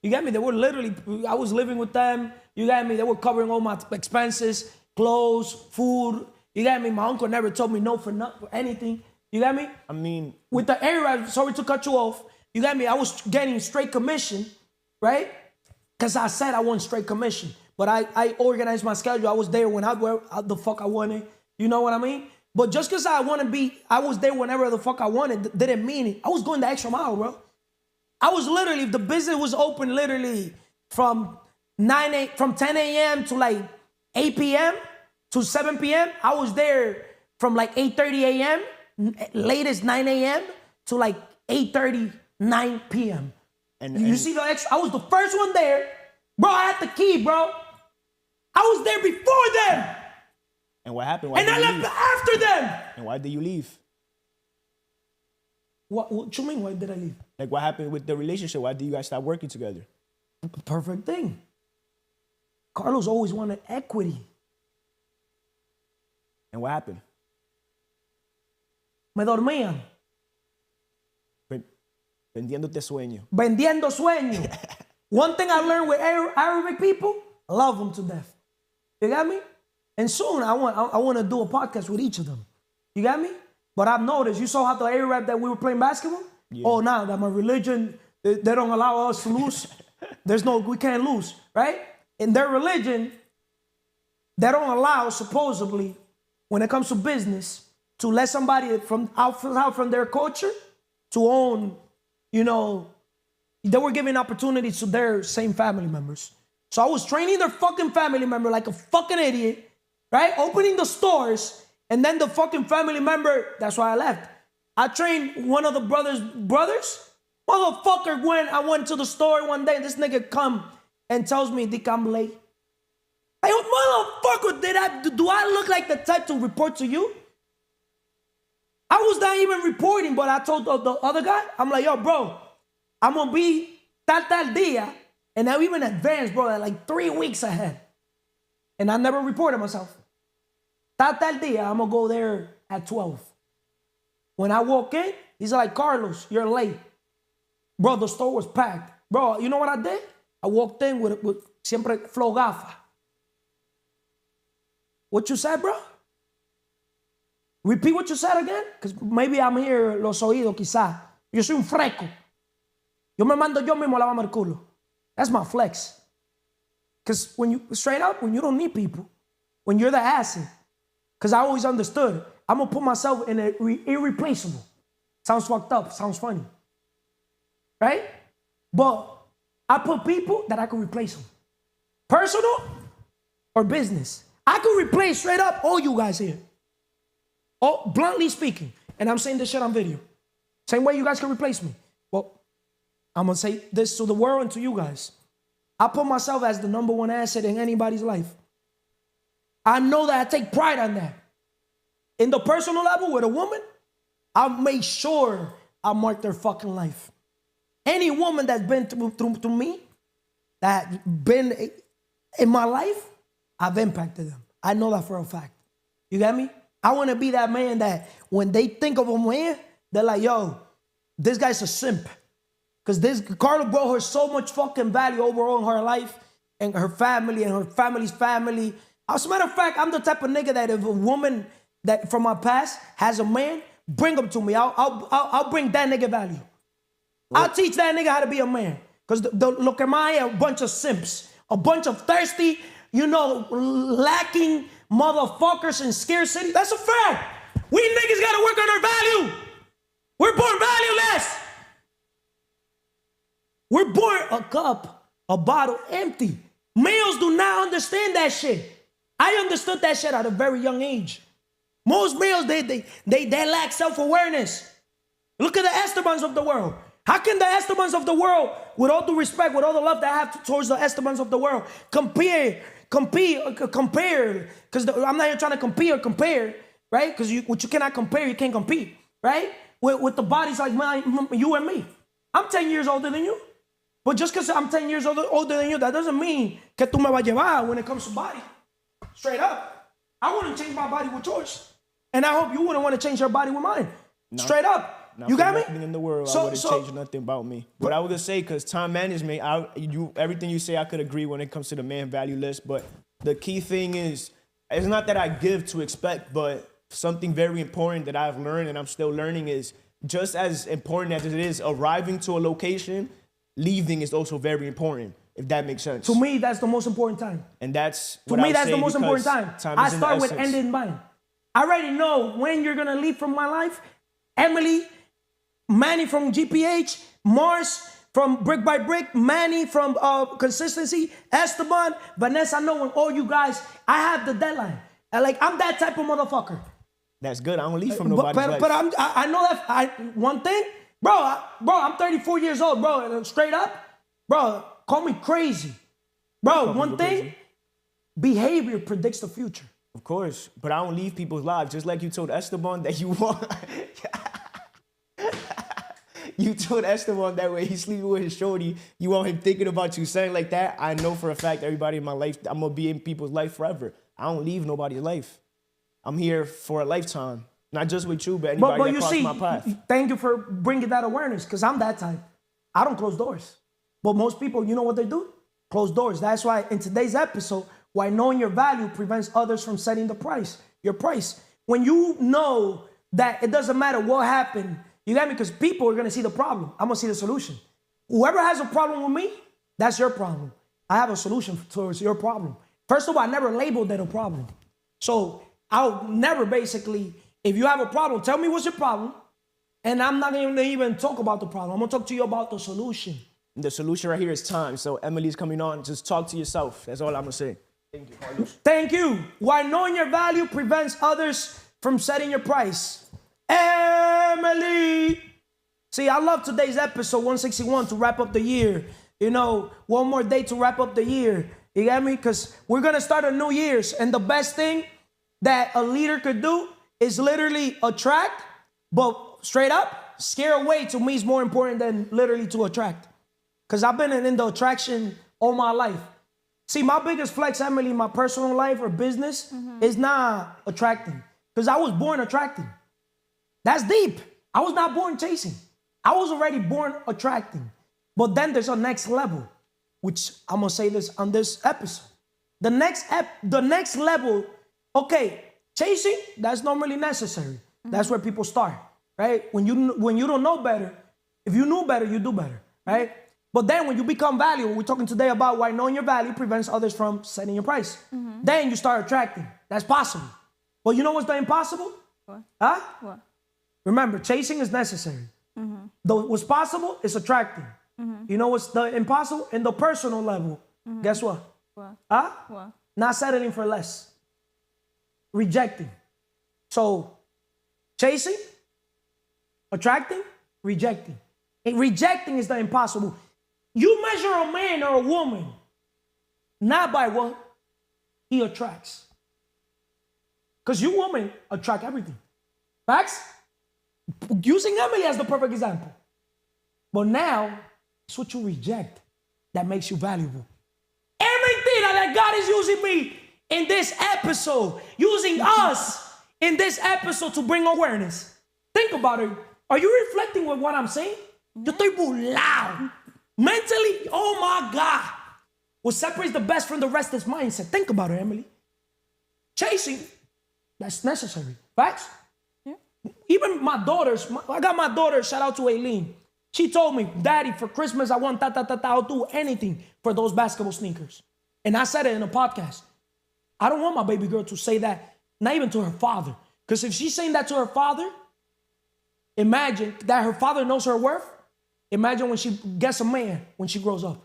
You got me? They were literally, I was living with them. You got me? They were covering all my expenses, clothes, food. You got me? My uncle never told me no for anything. You got me? I mean, with the Arabs, sorry to cut you off. You got me? I was getting straight commission, right? Because I said I want straight commission. But I organized my schedule. I was there where the fuck I wanted. You know what I mean? But just because I was there whenever the fuck I wanted, didn't mean it. I was going the extra mile, bro. I was literally, if the business was open literally from 10 a.m. to like 8 p.m. to 7 p.m., I was there from like 8:30 a.m., latest 9 a.m. to like 8:30, 9 p.m. And you see the extra, I was the first one there. Bro, I had the key, bro. I was there before them. And what happened? And I left after them. And why did you leave? What you mean, why did I leave? Like, what happened with the relationship? Why did you guys stop working together? Perfect thing. Carlos always wanted equity. And what happened? Me dormían. Vendiéndote sueño. Vendiendo sueño. One thing I learned with Arabic people, I love them to death. You got me? And soon I want to do a podcast with each of them. You got me? But I've noticed, you saw how the Arab that we were playing basketball? Yeah. Oh, now that my religion, they don't allow us to lose. We can't lose, right? In their religion, they don't allow, supposedly, when it comes to business, to let somebody from out from their culture to own, they were giving opportunities to their same family members. So I was training their fucking family member like a fucking idiot, right? Opening the stores, and then the fucking family member, that's why I left. I trained one of the brothers. Motherfucker, I went to the store one day, this nigga come and tells me, Dick, I'm late. Hey, motherfucker, do I look like the type to report to you? I was not even reporting, but I told the other guy, I'm like, yo, bro, I'm going to be tal dia. And I even advanced, bro, like 3 weeks ahead. And I never reported myself. Tal dia, I'm going to go there at 12. When I walk in, he's like, Carlos, you're late. Bro, the store was packed. Bro, you know what I did? I walked in with siempre flow gafa. What you said, bro? Repeat what you said again? Because maybe I'm here, los oídos, quizá. Yo soy un fresco. Yo me mando yo mismo a lavarme el culo. That's my flex. Because when you don't need people, when you're the asset, because I always understood, I'm gonna put myself in a irreplaceable. Sounds fucked up, sounds funny. Right? But I put people that I can replace them. Personal or business. I can replace straight up all you guys here. Oh, bluntly speaking. And I'm saying this shit on video. Same way you guys can replace me. Well, I'm gonna say this to the world and to you guys. I put myself as the number one asset in anybody's life. I know that I take pride on that. In the personal level with a woman, I make sure I mark their fucking life. Any woman that's been through me, that been in my life, I've impacted them. I know that for a fact. You get me? I want to be that man that when they think of a man, they're like, yo, this guy's a simp. Because this Carla brought her so much fucking value overall in her life and her family and her family's family. As a matter of fact, I'm the type of nigga that if a woman that from my past has a man, bring him to me. I'll bring that nigga value. I'll teach that nigga how to be a man. Because look at my a bunch of simps, a bunch of thirsty, lacking motherfuckers in scarcity. That's a fact. We niggas gotta work on our value. We're born valueless. We're born a cup, a bottle empty. Males do not understand that shit. I understood that shit at a very young age. Most males, they lack self-awareness. Look at the Estebans of the world. How can the Estebans of the world, with all due respect, with all the love that I have towards the Estebans of the world, compare, because I'm not here trying to compare, right? Because what you cannot compare, you can't compete, right? With the bodies like you and me. I'm 10 years older than you. But just because I'm 10 years older than you, that doesn't mean que tú me vas a llevar when it comes to body. Straight up. I wouldn't change my body with yours. And I hope you wouldn't want to change your body with mine. No. Straight up. You got me? Nothing in the world, I wouldn't change nothing about me. But I was going to say, because time management, everything you say, I could agree when it comes to the man value list. But the key thing is, it's not that I give to expect, but something very important that I've learned and I'm still learning is just as important as it is arriving to a location, leaving is also very important, if that makes sense. To me, that's the most important time. And that's what I that's the most important time. I start with end in mind. I already know when you're going to leave from my life. Emily, Manny from GPH, Mars from Brick by Brick, Manny from Consistency, Esteban, Vanessa, I know when all you guys, I have the deadline. I'm that type of motherfucker. That's good. I don't leave from nobody's life. But I know that, one thing, bro, I'm 34 years old, bro, straight up, bro, call me crazy. Bro, one thing, crazy. Behavior predicts the future. Of course, but I don't leave people's lives. Just like you told Esteban that you want. You told Esteban that way he's sleeping with his shorty, you want him thinking about you, saying like that. I know for a fact everybody in my life, I'm going to be in people's life forever. I don't leave nobody's life. I'm here for a lifetime. Not just with you, but anybody that crosses my path. Thank you for bringing that awareness, because I'm that type. I don't close doors. But most people, you know what they do? Close doors. That's why in today's episode, why knowing your value prevents others from setting the price, your price. When you know that it doesn't matter what happened, you got me? Because people are going to see the problem. I'm going to see the solution. Whoever has a problem with me, that's your problem. I have a solution towards your problem. First of all, I never labeled that a problem. So I'll never basically, if you have a problem, tell me what's your problem. And I'm not going to even talk about the problem. I'm going to talk to you about the solution. The solution right here is time. So Emily's coming on. Just talk to yourself. That's all I'm going to say. Thank you, Carlos. Thank you. Why knowing your value prevents others from setting your price. Emily. See, I love today's episode 161 to wrap up the year. One more day to wrap up the year. You get me? Because we're going to start a new year. And the best thing that a leader could do is literally attract, but straight up, scare away to me is more important than literally to attract. Because I've been in the attraction all my life. See, my biggest flex, Emily, in my personal life or business is not attracting. Because I was born attracting. That's deep. I was not born chasing. I was already born attracting. But then there's a next level, which I'm going to say this on this episode. The next level, okay, chasing, that's normally necessary. That's where people start, right? When you don't know better, if you knew better, you do better, right? But then when you become valuable, we're talking today about why knowing your value prevents others from setting your price. Then you start attracting. That's possible. But you know what's the impossible? What? Huh? What? Remember, chasing is necessary. Though what's possible is attracting. You know what's the impossible? In the personal level, guess what? What? Huh? What? Not settling for less. Rejecting. So, chasing, attracting, rejecting. And rejecting is the impossible. You measure a man or a woman not by what he attracts. Because you women attract everything. Facts? Using Emily as the perfect example. But now, it's what you reject that makes you valuable. Everything that God is using me in this episode, using us in this episode to bring awareness. Think about it. Are you reflecting with what I'm saying? Yo estoy burlado. Mentally, oh my God. What separates the best from the rest is mindset. Think about it, Emily. Chasing, that's necessary. Facts? Yeah. Even my daughters, I got my daughter, shout out to Aileen. She told me, Daddy, for Christmas, I want I'll do anything for those basketball sneakers. And I said it in a podcast. I don't want my baby girl to say that, not even to her father. Because if she's saying that to her father, imagine that her father knows her worth. Imagine when she gets a man when she grows up.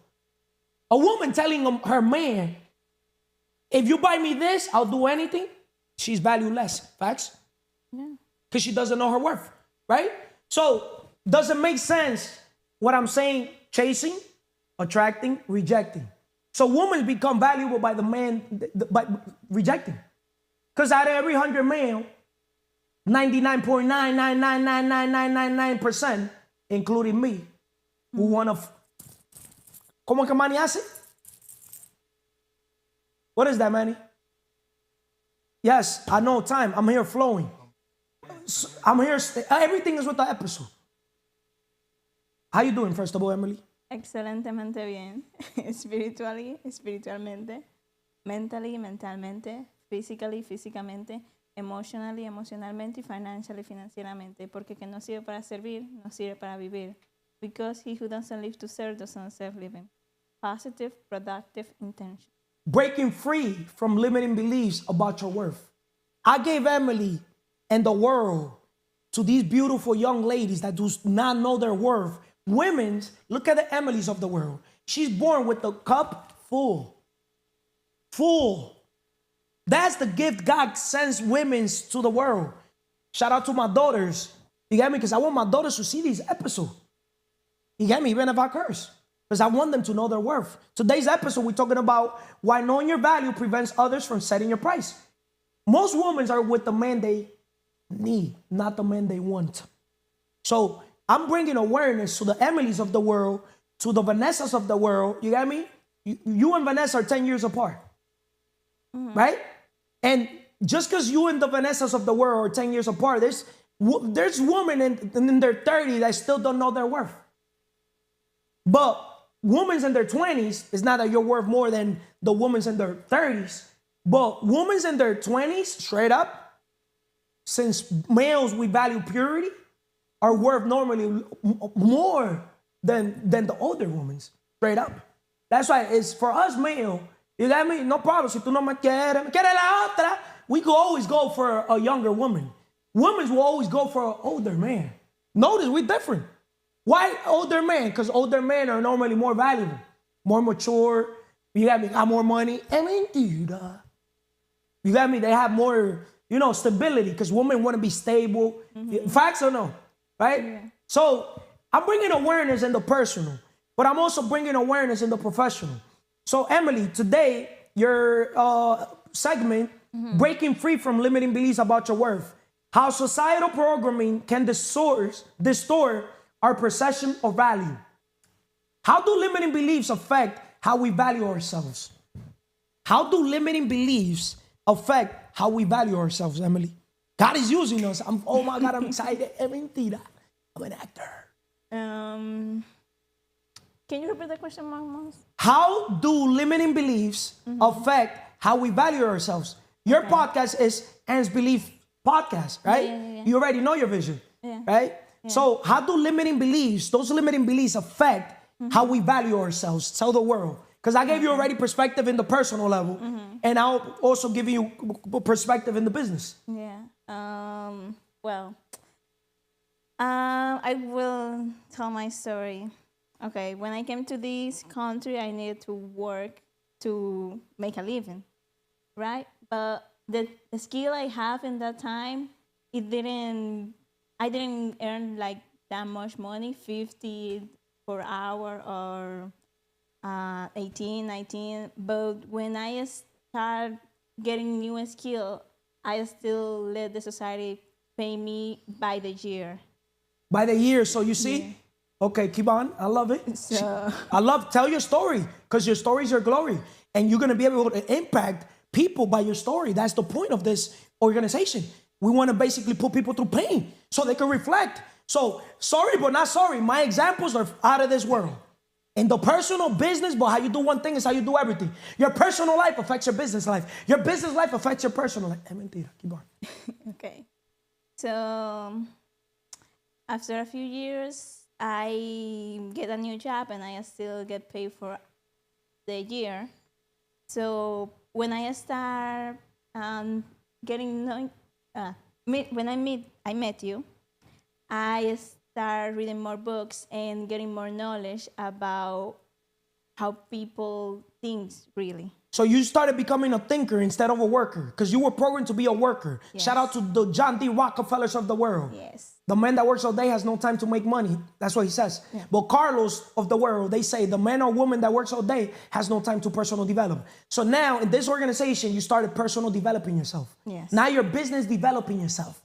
A woman telling her man, if you buy me this, I'll do anything. She's valueless. Facts? Yeah. Because she doesn't know her worth, right? So, does it make sense what I'm saying? Chasing, attracting, rejecting. So women become valuable by the man, by rejecting. Because out of every 100 male, 99.9999999%, including me, who want to... ¿Cómo que Manny hace? What is that, Manny? Yes, I know time. I'm here flowing. I'm here. Everything is with the episode. How you doing, first of all, Emily? Excelentemente bien. Espiritualmente. Mentally, mentalmente. Physically, físicamente. Emotionally, emocionalmente. Y financially, financieramente. Porque que no sirve para servir, no sirve para vivir. Because he who doesn't live to serve doesn't serve living. Positive, productive intention. Breaking free from limiting beliefs about your worth. I gave Emily and the world to these beautiful young ladies that do not know their worth. Women's, look at the Emilys of the world. She's born with the cup full. Full. That's the gift God sends women's to the world. Shout out to my daughters. You get me? Because I want my daughters to see these episodes. You get me? Even if I curse. Because I want them to know their worth. Today's episode, we're talking about why knowing your value prevents others from setting your price. Most women are with the man they need, not the man they want. So I'm bringing awareness to the Emilys of the world, to the Vanessas of the world. You get me? You and Vanessa are 10 years apart. Right? And just because you and the Vanessas of the world are 10 years apart, there's women in their 30s that still don't know their worth. But women in their 20s, it's not that you're worth more than the women in their 30s. But women in their 20s, straight up, since males, we value purity, are worth normally more than the older women, straight up. That's why it's for us male, you got me? No problem. Si tú no me quieres la otra, we could always go for a younger woman. Women will always go for an older man. Notice we're different. Why older men? Because older men are normally more valuable, more mature. You got me? Got more money. You got me? They have more, stability. Because women want to be stable. Facts or no? Right? Yeah. So I'm bringing awareness in the personal, but I'm also bringing awareness in the professional. So Emily, today your segment, breaking free from limiting beliefs about your worth. How societal programming can distort our perception of value. How do limiting beliefs affect how we value ourselves? How do limiting beliefs affect how we value ourselves, Emily? God is using us. Oh my God, I'm excited. I'm an actor. Can you repeat the question, Mom? How do limiting beliefs affect how we value ourselves? Your podcast is Anne's Belief Podcast, right? Yeah. You already know your vision, right? Yeah. So how do those limiting beliefs affect how we value ourselves? Tell the world. Because I gave you already perspective in the personal level, and I'll also give you perspective in the business. Yeah. Well, I will tell my story. Okay, when I came to this country, I needed to work to make a living, right? But the skill I have in that time, I didn't earn like that much money, 50 per hour or 18, 19. But when I start getting new skill, I still let the society pay me by the year. By the year, so you see? Yeah. Okay, keep on. I love it. So Tell your story, because your story is your glory. And you're going to be able to impact people by your story. That's the point of this organization. We want to basically put people through pain so they can reflect. So, sorry, but not sorry. My examples are out of this world. In the personal business, but how you do one thing is how you do everything. Your personal life affects your business life. Your business life affects your personal life. Mentira, keep on. okay. So after a few years, I get a new job and I still get paid for the year. So when I start when I met you, I start reading more books and getting more knowledge about how people think really. So you started becoming a thinker instead of a worker, because you were programmed to be a worker. Yes. Shout out to the Jeandy Rockefellers of the world. Yes. The man that works all day has no time to make money. That's what he says. Yeah. But Carlos of the world, they say the man or woman that works all day has no time to personal develop. So now in this organization, you started personal developing yourself. Yes. Now you're business developing yourself,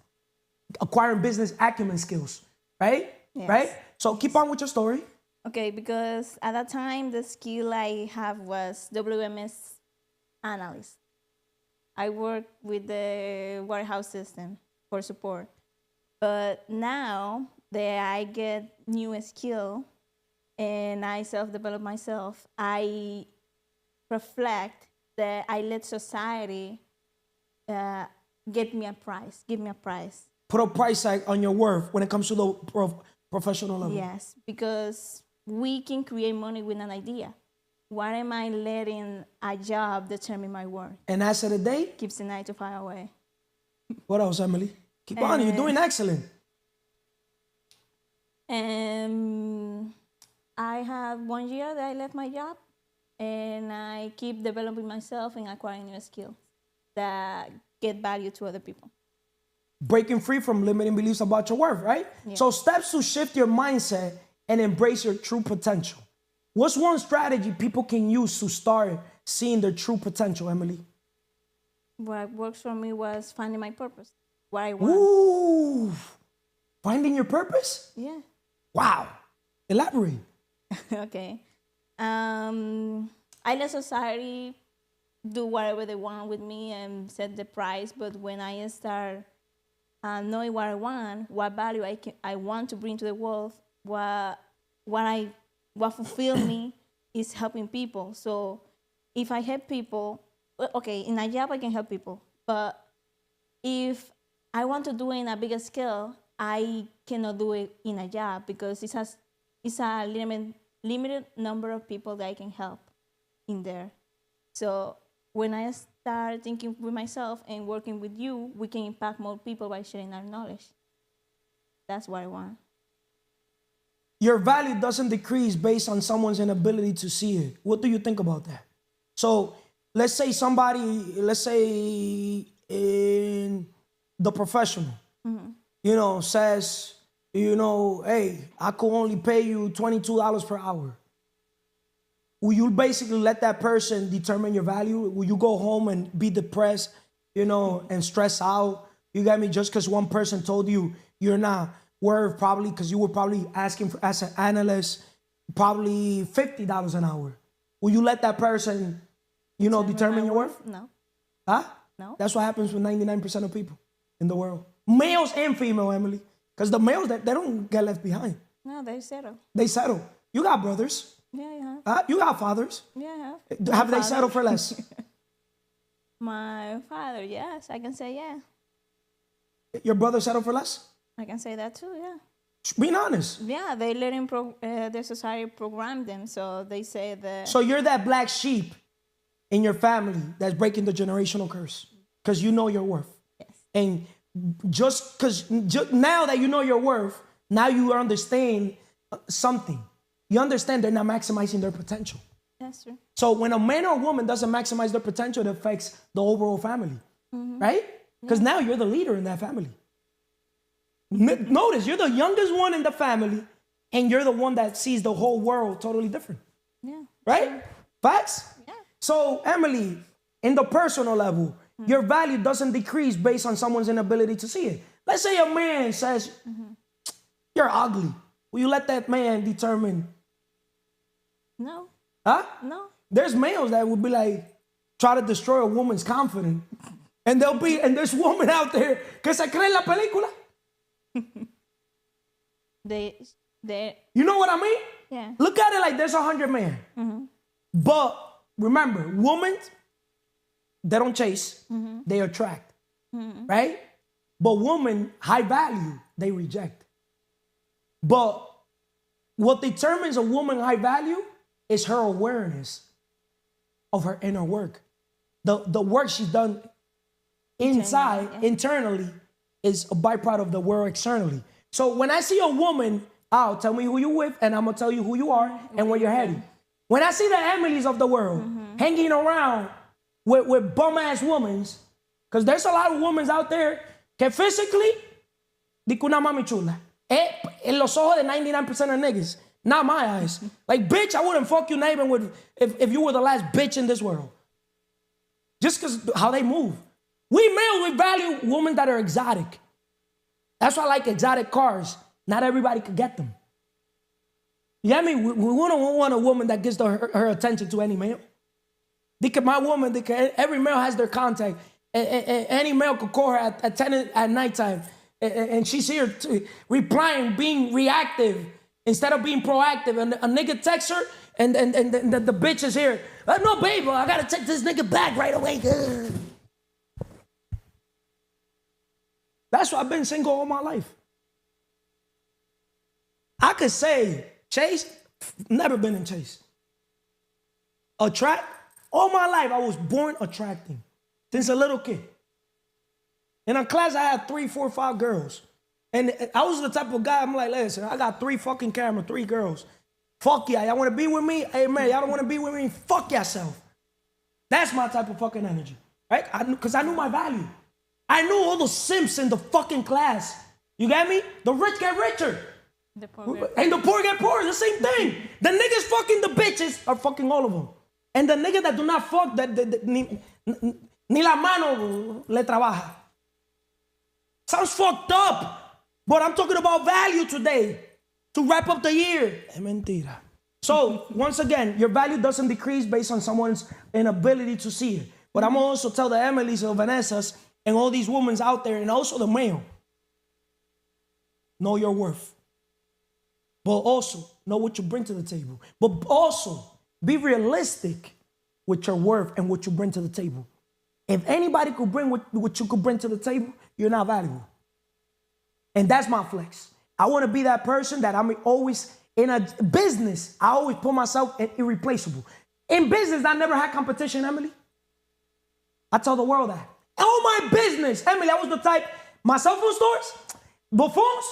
acquiring business acumen skills, right? Yes. Right? So keep on with your story. Okay, because at that time, the skill I have was WMS analyst. I work with the warehouse system for support. But now that I get new skill and I self-develop myself, I reflect that I let society give me a price. Put a price tag on your worth when it comes to the professional level. Yes, because we can create money with an idea. Why am I letting a job determine my worth? And as of the day, Keeps the 9 to 5 away. what else, Emily? Keep on, you're doing excellent. And I have 1 year that I left my job, and I keep developing myself and acquiring new skills that get value to other people. Breaking free from limiting beliefs about your worth, right? Yeah. So steps to shift your mindset and embrace your true potential. What's one strategy people can use to start seeing their true potential, Emily? What works for me was finding my purpose, what I want. Ooh, finding your purpose? Yeah. Wow, elaborate. Okay. I let society do whatever they want with me and set the price, but when I start knowing what I want, what value I want to bring to the world, what fulfills me is helping people. So if I help people, okay, in a job I can help people, but if I want to do it in a bigger scale, I cannot do it in a job because it's a limited number of people that I can help in there. So when I start thinking with myself and working with you, we can impact more people by sharing our knowledge. That's what I want. Your value doesn't decrease based on someone's inability to see it. What do you think about that? So let's say in the professional, says, hey, I could only pay you $22 per hour. Will you basically let that person determine your value? Will you go home and be depressed, and stress out? You got me? Just because one person told you you're not worth, probably because you were probably asking for, as an analyst, probably $50 an hour. Will you let that person, determine your worth? No. Huh? No. That's what happens with 99% of people in the world. Males and female, Emily. Because the males, they don't get left behind. No, they settle. They settle. You got brothers. Yeah, I have. You got fathers. Yeah, I have. Have they settled for less? My father, yes, I can say yeah. Your brother settled for less? I can say that too, yeah. Being honest. Yeah, they let him their society program them, so they say that. So you're that black sheep in your family that's breaking the generational curse because you know your worth. Yes. And just because now that you know your worth, now you understand something. You understand they're not maximizing their potential. That's true. So when a man or a woman doesn't maximize their potential, it affects the overall family, right? Because now you're the leader in that family. Notice, you're the youngest one in the family, and you're the one that sees the whole world totally different. Yeah. Right? Sure. Facts? Yeah. So, Emily, in the personal level, your value doesn't decrease based on someone's inability to see it. Let's say a man says, you're ugly. Will you let that man determine? No. Huh? No. There's males that would be like, try to destroy a woman's confidence. And there's women out there que se creen la película. They. You know what I mean? Yeah. Look at it like there's 100 men. But remember, women, they don't chase, they attract, right? But women, high value, they reject. But what determines a woman high value is her awareness of her inner work. The work she's done inside, internally, is a byproduct of the work externally. So when I see a woman, tell me who you with, and I'm gonna tell you who you are and where you're headed. When I see the Emilys of the world hanging around with bum-ass women, because there's a lot of women out there que physically, di que una mami chula. En los ojos de 99% of niggas, not my eyes. Like, bitch, I wouldn't fuck you not even with, if you were the last bitch in this world. Just because how they move. We males, we value women that are exotic. That's why I like exotic cars. Not everybody could get them. You get me? We don't want a woman that gives her attention to any male. Because my woman, every male has their contact. Any male could call her at 10 at nighttime. And she's here replying, being reactive instead of being proactive. And a nigga texts her, and the bitch is here. No, babe, I gotta text this nigga back right away. That's why I've been single all my life. I could say, chase, never been in chase. Attract, all my life I was born attracting since a little kid. In a class I had 3, 4, 5 girls. And I was the type of guy, I'm like, listen, I got 3 fucking cameras, 3 girls. Fuck yeah, y'all wanna be with me? Hey man, y'all don't wanna be with me? Fuck yourself. That's my type of fucking energy, right? Because I knew my value. I knew all the simps in the fucking class. You get me? The rich get richer. The poor And the poor get poorer, the same thing. The niggas fucking the bitches are fucking all of them. And the niggas that do not fuck, ni la mano le trabaja. Sounds fucked up, but I'm talking about value today to wrap up the year. Es mentira. So, once again, your value doesn't decrease based on someone's inability to see it. But I'm also tell the Emilys or Vanessas and all these women out there, and also the male, know your worth. But also, know what you bring to the table. But also, be realistic with your worth and what you bring to the table. If anybody could bring what you could bring to the table, you're not valuable. And that's my flex. I want to be that person that I'm always, in a business, I always put myself irreplaceable. In business, I never had competition, Emily. I tell the world that. All my business, Emily, I was the type, my cell phone stores, buffoons,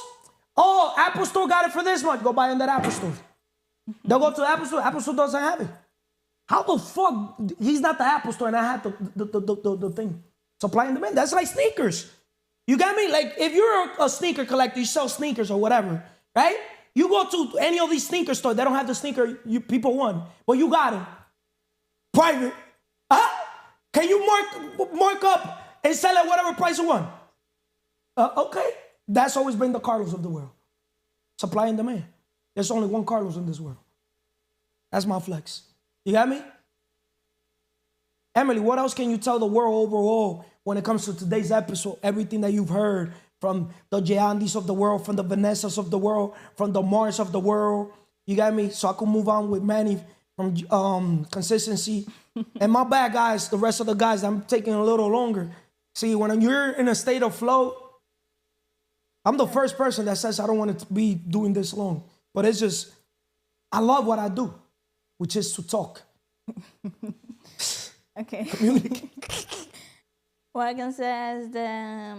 oh, Apple Store got it for this much. Go buy in that Apple Store. They'll go to the Apple Store. Apple Store doesn't have it. How the fuck? He's not the Apple Store and I have the thing. Supply and demand. That's like sneakers. You got me? Like, if you're a sneaker collector, you sell sneakers or whatever, right? You go to any of these sneaker stores, they don't have the sneaker people want, but you got it. Private. Can you mark up and sell at whatever price you want? Okay. That's always been the Carlos of the world. Supply and demand. There's only one Carlos in this world. That's my flex. You got me? Emily, what else can you tell the world overall when it comes to today's episode? Everything that you've heard from the Jeandys of the world, from the Vanessas of the world, from the Mars of the world. You got me? So I could move on with Manny from consistency. And my bad, guys, the rest of the guys, I'm taking a little longer. See, when you're in a state of flow, I'm the first person that says I don't want to be doing this long. But it's just, I love what I do, which is to talk. Okay. Communicate. What I can say is that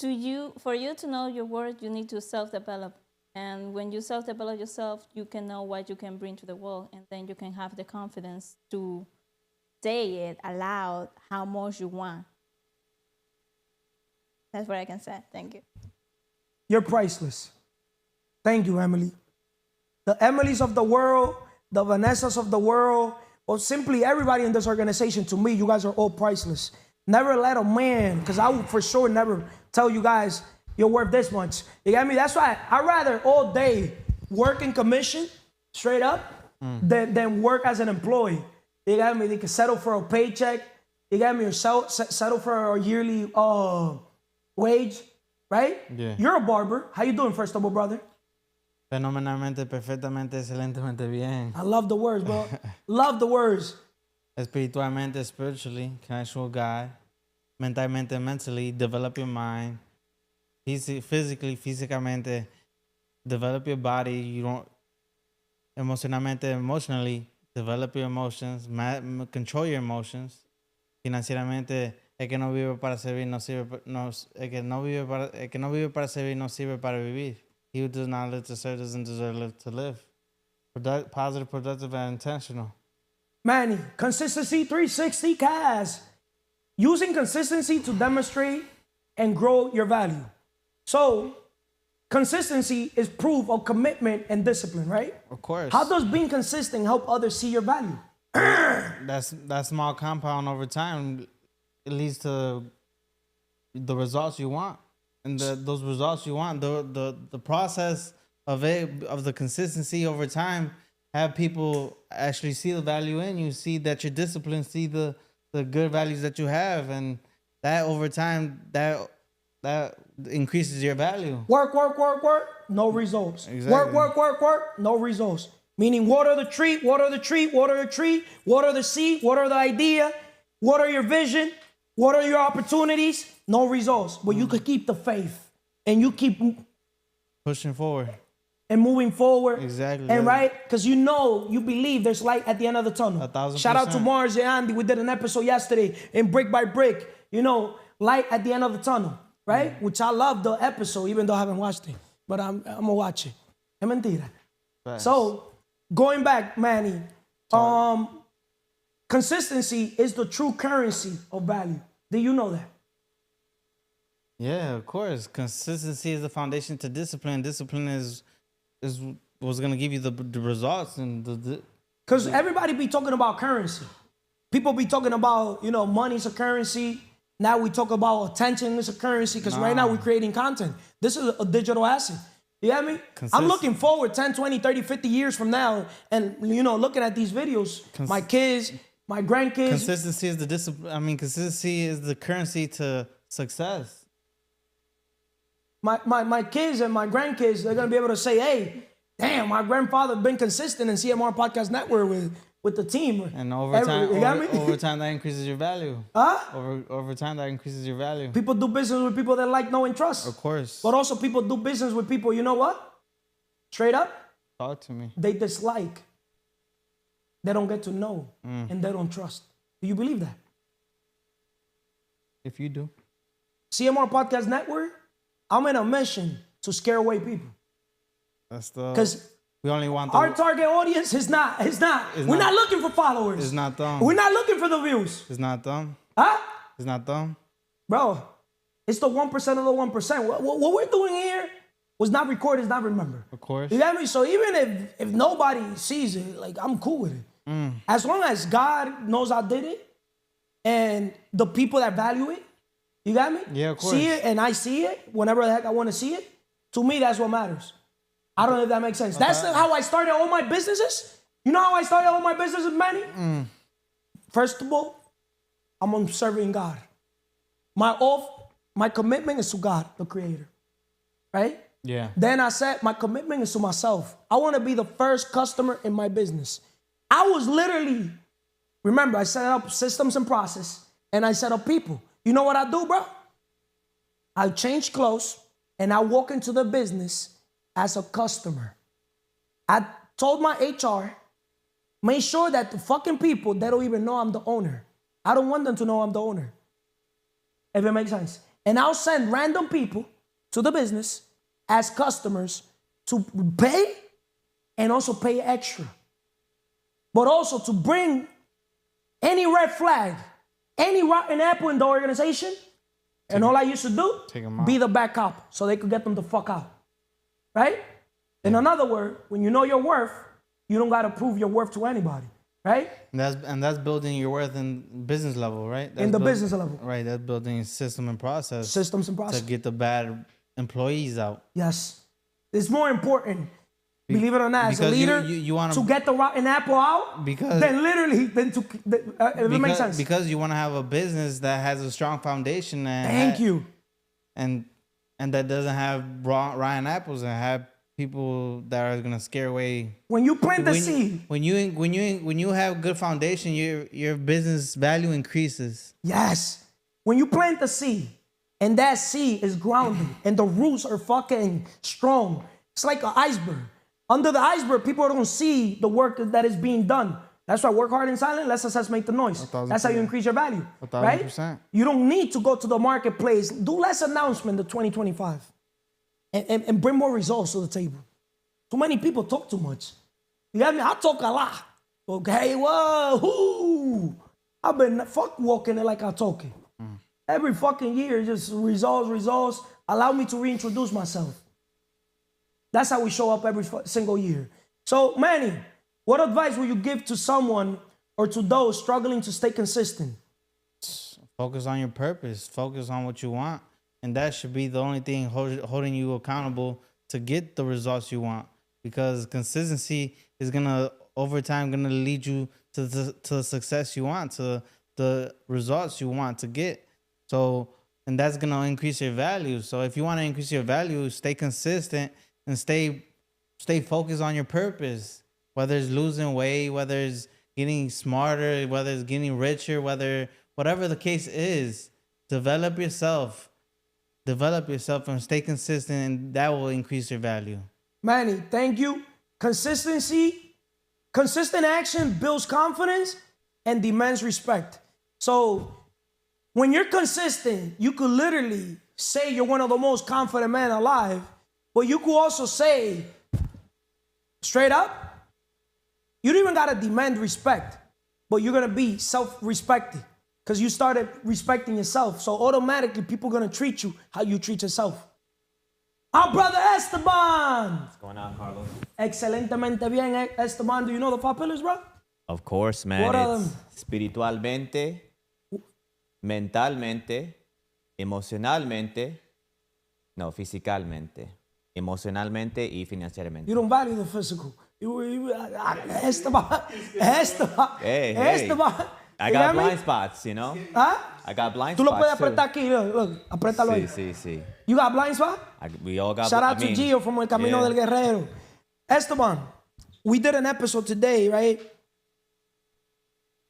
For you to know your worth, you need to self-develop. And when you self-develop yourself, you can know what you can bring to the world, and then you can have the confidence to say it aloud how much you want. That's what I can say. Thank you. You're priceless. Thank you, Emily. The Emilys of the world, the Vanessas of the world, or simply everybody in this organization, to me, you guys are all priceless. Never let a man, because I would for sure never tell you guys you're worth this much. You get me? That's why I'd rather all day work in commission, straight up, than work as an employee. You got me? They can settle for a paycheck. You got me? Or settle for a yearly wage, right? Yeah. You're a barber. How you doing, first of all, brother? Fenomenalmente, perfectamente, excelentemente bien. I love the words, bro. Love the words. Espiritualmente, spiritually, connection with God. Mentalmente, mentally, develop your mind. Physically, físicamente, develop your body. You don't emocionalmente, emotionally, develop your emotions. Control your emotions. Financieramente, el que no vive para servir no sirve. El que no vive para servir no sirve para vivir. He who does not live to serve doesn't deserve to live. Positive, productive, and intentional. Manny, Consistency 360 cast. Using consistency to demonstrate and grow your value. So, consistency is proof of commitment and discipline, right? Of course. How does being consistent help others see your value? That small compound over time, it leads to the results you want. And those results you want, the process of the consistency over time, have people actually see the value in you, see that you're disciplined, see the good values that you have, and that over time, that increases your value. Work, no results. Exactly. Work, no results. Meaning water the tree, water the tree, water the tree, water the seed, water the idea, water your vision, water your opportunities, no results. But you could keep the faith and you keep Pushing forward. and moving forward. Exactly. And right, because you believe there's light at the end of the tunnel. 1,000%. Shout out to Mars and Andy. We did an episode yesterday in Brick by Brick. Light at the end of the tunnel, right? Which I love the episode, even though I haven't watched it. But I'm gonna watch it. Es mentira. Facts. So, going back, Manny, consistency is the true currency of value. Do you know that? Yeah, of course. Consistency is the foundation to discipline. Discipline is what's gonna give you the results and Because everybody be talking about currency. People be talking about, money's a currency. Now we talk about attention is a currency because right now we're creating content. This is a digital asset. You get me? I'm looking forward 10, 20, 30, 50 years from now and, looking at these videos, my kids, my grandkids. Consistency is the discipline. Consistency is the currency to success. My kids and my grandkids, they're going to be able to say, hey, damn, my grandfather been consistent in CMR Podcast Network with the team. And over time, that increases your value. Huh? Over time, that increases your value. People do business with people that like, know, and trust. Of course. But also people do business with people, you know what? Straight up. Talk to me. They dislike. They don't get to know. And they don't trust. Do you believe that? If you do. CMR Podcast Network, I'm in a mission to scare away people. Because we only want our target audience is not. We're not looking for followers. It's not them. We're not looking for the views. It's not them. Huh? It's not them. Bro, it's the 1% of the 1%. What we're doing here was not recorded, is not remembered. Of course. You get me? So even if nobody sees it, I'm cool with it. As long as God knows I did it and the people that value it, you got me? Yeah, of course. See it and I see it whenever the heck I want to see it. To me, that's what matters. I don't know if that makes sense. That's how I started all my businesses. You know how I started all my businesses, Manny? First of all, I'm serving God. My commitment is to God, the Creator. Right? Yeah. Then I said my commitment is to myself. I want to be the first customer in my business. I was literally, remember, I set up systems and process, and I set up people. You know what I do, bro? I change clothes, and I walk into the business as a customer. I told my HR, make sure that the fucking people, they don't even know I'm the owner. I don't want them to know I'm the owner. If it makes sense. And I'll send random people to the business as customers to pay and also pay extra. But also to bring any red flag, any rotten apple in the organization. And all I used to do, be the back cop so they could get them the fuck out. Right? In another word, when you know your worth, you don't got to prove your worth to anybody. Right? And that's building your worth in business level, right? That's Business level. Right, that's building system and process. Systems and process. To get the bad employees out. Yes. It's more important, believe it or not, as a leader, you wanna, to get the rotten apple out than to, if it makes sense. Because you want to have a business that has a strong foundation. And that doesn't have rotten apples and have people that are gonna scare away. When you plant the seed. When you have good foundation, your business value increases. Yes. When you plant the seed and that seed is grounded and the roots are fucking strong, it's like an iceberg. Under the iceberg, people don't see the work that is being done. That's why work hard in silence, less success make the noise. That's how you increase your value. 1,000%. Right? You don't need to go to the marketplace, do less announcement in 2025 and bring more results to the table. Too many people talk too much. You got me? I talk a lot. Okay, whoa, I've been fuck walking it like I'm talking. Every fucking year, just results. Allow me to reintroduce myself. That's how we show up every single year. So, Manny, what advice would you give to someone or to those struggling to stay consistent? Focus on your purpose. Focus on what you want. And that should be the only thing holding you accountable to get the results you want. Because consistency is over time, going to lead you to the success you want, to the results you want to get. So, and that's going to increase your value. So if you want to increase your value, stay consistent and stay focused on your purpose. Whether it's losing weight, whether it's getting smarter, whether it's getting richer, whatever the case is, develop yourself and stay consistent, and that will increase your value. Manny, thank you. Consistent action builds confidence and demands respect. So when you're consistent, you could literally say you're one of the most confident men alive, but you could also say straight up, you don't even got to demand respect, but you're going to be self-respected because you started respecting yourself. So automatically people are going to treat you how you treat yourself. Our brother Esteban. What's going on, Carlos? Excelentemente bien, Esteban. Do you know the 5 pillars, bro? Of course, man. What are them? Espiritualmente, mentalmente, físicamente, emocionalmente y financieramente. You don't value the physical. Esteban. Hey. I got blind spots, you know? Huh? I got blind Tú lo puedes spots apretar aquí. Look, apriétalo ahí. Sí. You got blind spot? We all got Shout out to Gio from El Camino del Guerrero. Esteban, we did an episode today, right?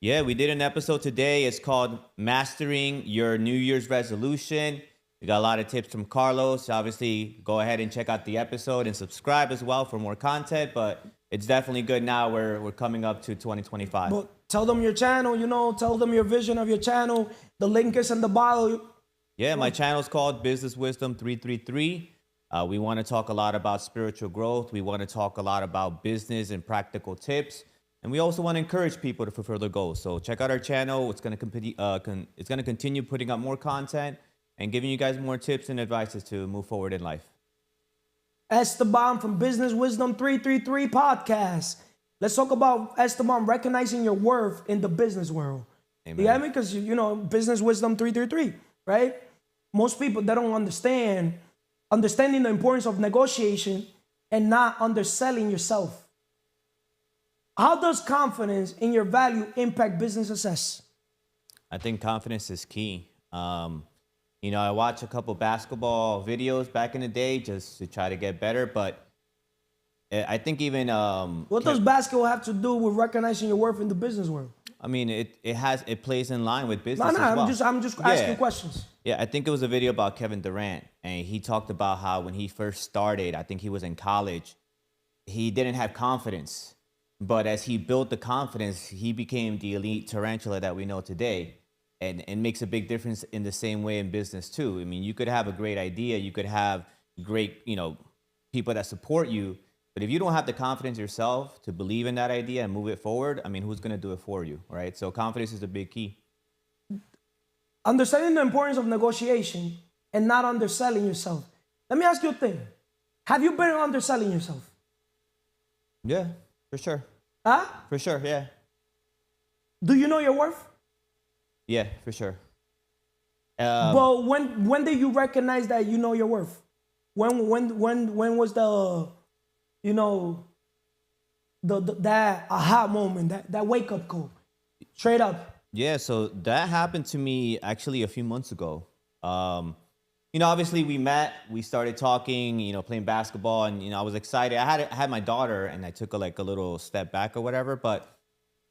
Yeah, we did an episode today. It's called Mastering Your New Year's Resolution. We got a lot of tips from Carlos. Obviously, go ahead and check out the episode and subscribe as well for more content. But it's definitely good now. We're coming up to 2025. But tell them your channel, tell them your vision of your channel. The link is in the bio. Yeah, my channel is called Business Wisdom 333. We want to talk a lot about spiritual growth. We want to talk a lot about business and practical tips. And we also want to encourage people to fulfill their goals. So check out our channel. It's going to continue putting up more content and giving you guys more tips and advices to move forward in life. Esteban from Business Wisdom 333 Podcast. Let's talk about, Esteban, recognizing your worth in the business world. Amen. You get me? Because, Business Wisdom 333, right? Most people, they don't understanding the importance of negotiation and not underselling yourself. How does confidence in your value impact business success? I think confidence is key. I watch a couple basketball videos back in the day just to try to get better, but I think even what does basketball have to do with recognizing your worth in the business world? I mean, it plays in line with business. No, as well. I'm just asking questions. Yeah, I think it was a video about Kevin Durant, and he talked about how when he first started, I think he was in college, he didn't have confidence. But as he built the confidence, he became the elite tarantula that we know today. and makes a big difference in the same way in business too. I mean, you could have a great idea, you could have great, people that support you, but if you don't have the confidence yourself to believe in that idea and move it forward, I mean, who's going to do it for you, right? So confidence is a big key. Understanding the importance of negotiation and not underselling yourself. Let me ask you a thing. Have you been underselling yourself? Yeah, for sure. Huh? For sure, yeah. Do you know your worth? Yeah, for sure. But when did you recognize that you know your worth? When was the that aha moment, that wake up call? Straight up. Yeah, so that happened to me actually a few months ago. Obviously we met, we started talking, playing basketball, and I was excited. I had my daughter, and I took a little step back or whatever. But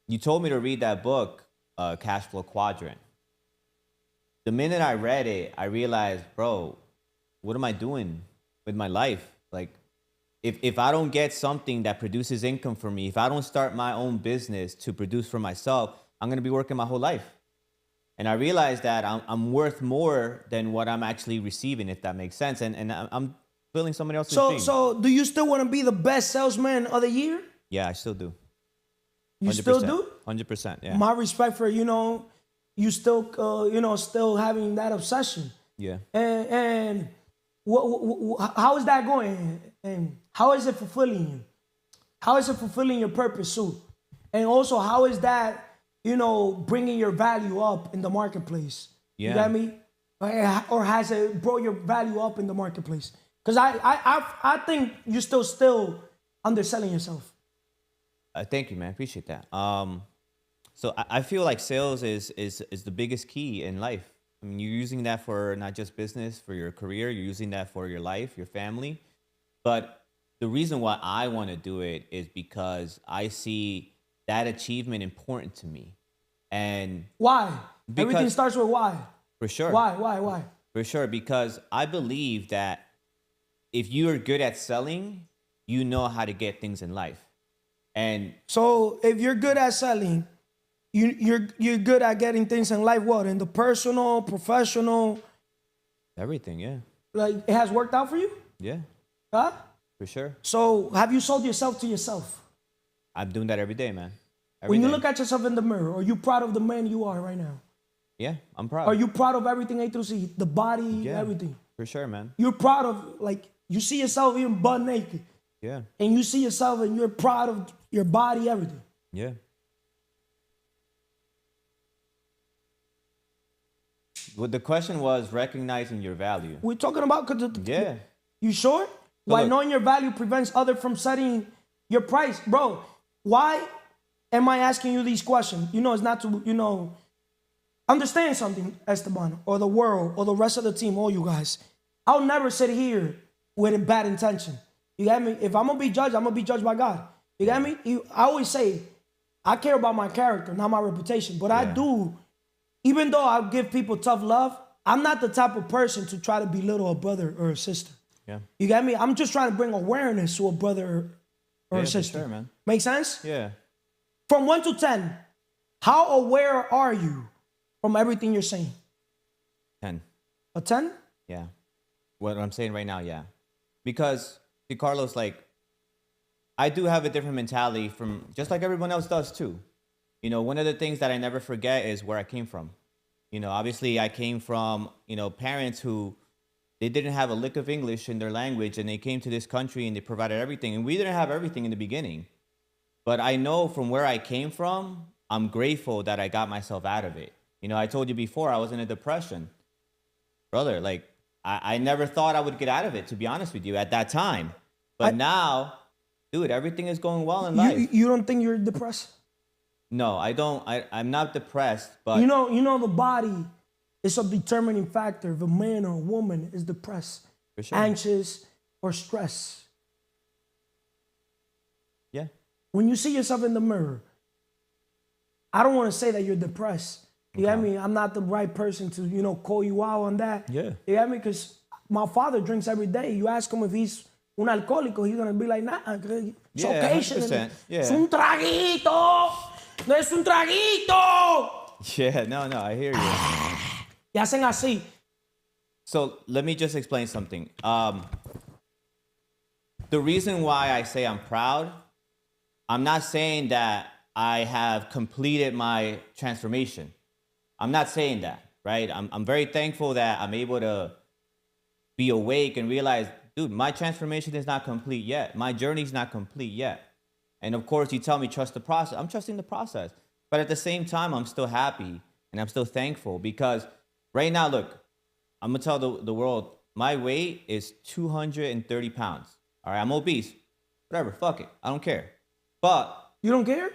you told me to read that book, Cash Flow Quadrant. The minute I read it, I realized, bro, what am I doing with my life? Like, if I don't get something that produces income for me, if I don't start my own business to produce for myself, I'm gonna be working my whole life. And I realized that I'm worth more than what I'm actually receiving, if that makes sense. And I'm filling somebody else's dream. So do you still want to be the best salesman of the year? Yeah, I still do. You still do? 100%, yeah. My respect for, you still, still having that obsession. Yeah. And how is that going? And how is it fulfilling you? How is it fulfilling your purpose too? And also, how is that, bringing your value up in the marketplace? Yeah. You got me? Or has it brought your value up in the marketplace? Because I think you're still underselling yourself. Thank you, man. Appreciate that. So I feel like sales is the biggest key in life. I mean, you're using that for not just business, for your career. You're using that for your life, your family. But the reason why I want to do it is because I see that achievement important to me. And why? Because, everything starts with why. For sure. Why? For sure, because I believe that if you are good at selling, you know how to get things in life. And so if you're good at selling, you're good at getting things in life. What? In the personal, professional, everything, yeah. Like, it has worked out for you? Yeah. Huh? For sure. So have you sold yourself to yourself? I'm doing that every day, man. When you look at yourself in the mirror, are you proud of the man you are right now? Yeah, I'm proud. Are you proud of everything A through Z? The body, everything? For sure, man. You're proud of, you see yourself even butt naked. Yeah. And you see yourself and you're proud of your body, everything. Yeah. Well, the question was recognizing your value. We're talking about... Yeah. You sure? Why knowing your value prevents others from setting your price. Bro, why am I asking you these questions? It's not to, understand something, Esteban, or the world, or the rest of the team, all you guys. I'll never sit here with a bad intention. You got me? If I'm going to be judged, I'm going to be judged by God. You got me? I always say, I care about my character, not my reputation. But I do, even though I give people tough love, I'm not the type of person to try to belittle a brother or a sister. Yeah. You got me? I'm just trying to bring awareness to a brother or a sister. Sure, man. Make sense? Yeah. From 1 to 10, how aware are you from everything you're saying? 10. A 10? Yeah. What I'm saying right now, yeah. Because, see, Carlos, I do have a different mentality from just like everyone else does too. One of the things that I never forget is where I came from. Obviously I came from, parents who, they didn't have a lick of English in their language, and they came to this country and they provided everything. And we didn't have everything in the beginning. But I know from where I came from, I'm grateful that I got myself out of it. I told you before, I was in a depression. Brother, I never thought I would get out of it, to be honest with you, at that time. But now, dude, everything is going well in life. You don't think you're depressed? No, I don't. I'm not depressed, but... the body is a determining factor if a man or a woman is depressed, for sure, anxious, or stressed. Yeah. When you see yourself in the mirror, I don't want to say that you're depressed. You get me? I'm not the right person to, call you out on that. Yeah. You get me? Because my father drinks every day. You ask him if he's un alcohólico, he's going to be like, nah, it's occasionally. Yeah. Es un traguito. No es un traguito. Yeah, no, I hear you. Y hacen así. So let me just explain something. The reason why I say I'm proud, I'm not saying that I have completed my transformation. I'm not saying that, right? I'm very thankful that I'm able to be awake and realize, dude, my transformation is not complete yet. My journey's not complete yet. And of course, you tell me trust the process. I'm trusting the process. But at the same time, I'm still happy and I'm still thankful because right now, look, I'm going to tell the world, my weight is 230 pounds. All right, I'm obese. Whatever, fuck it. I don't care. But You don't care?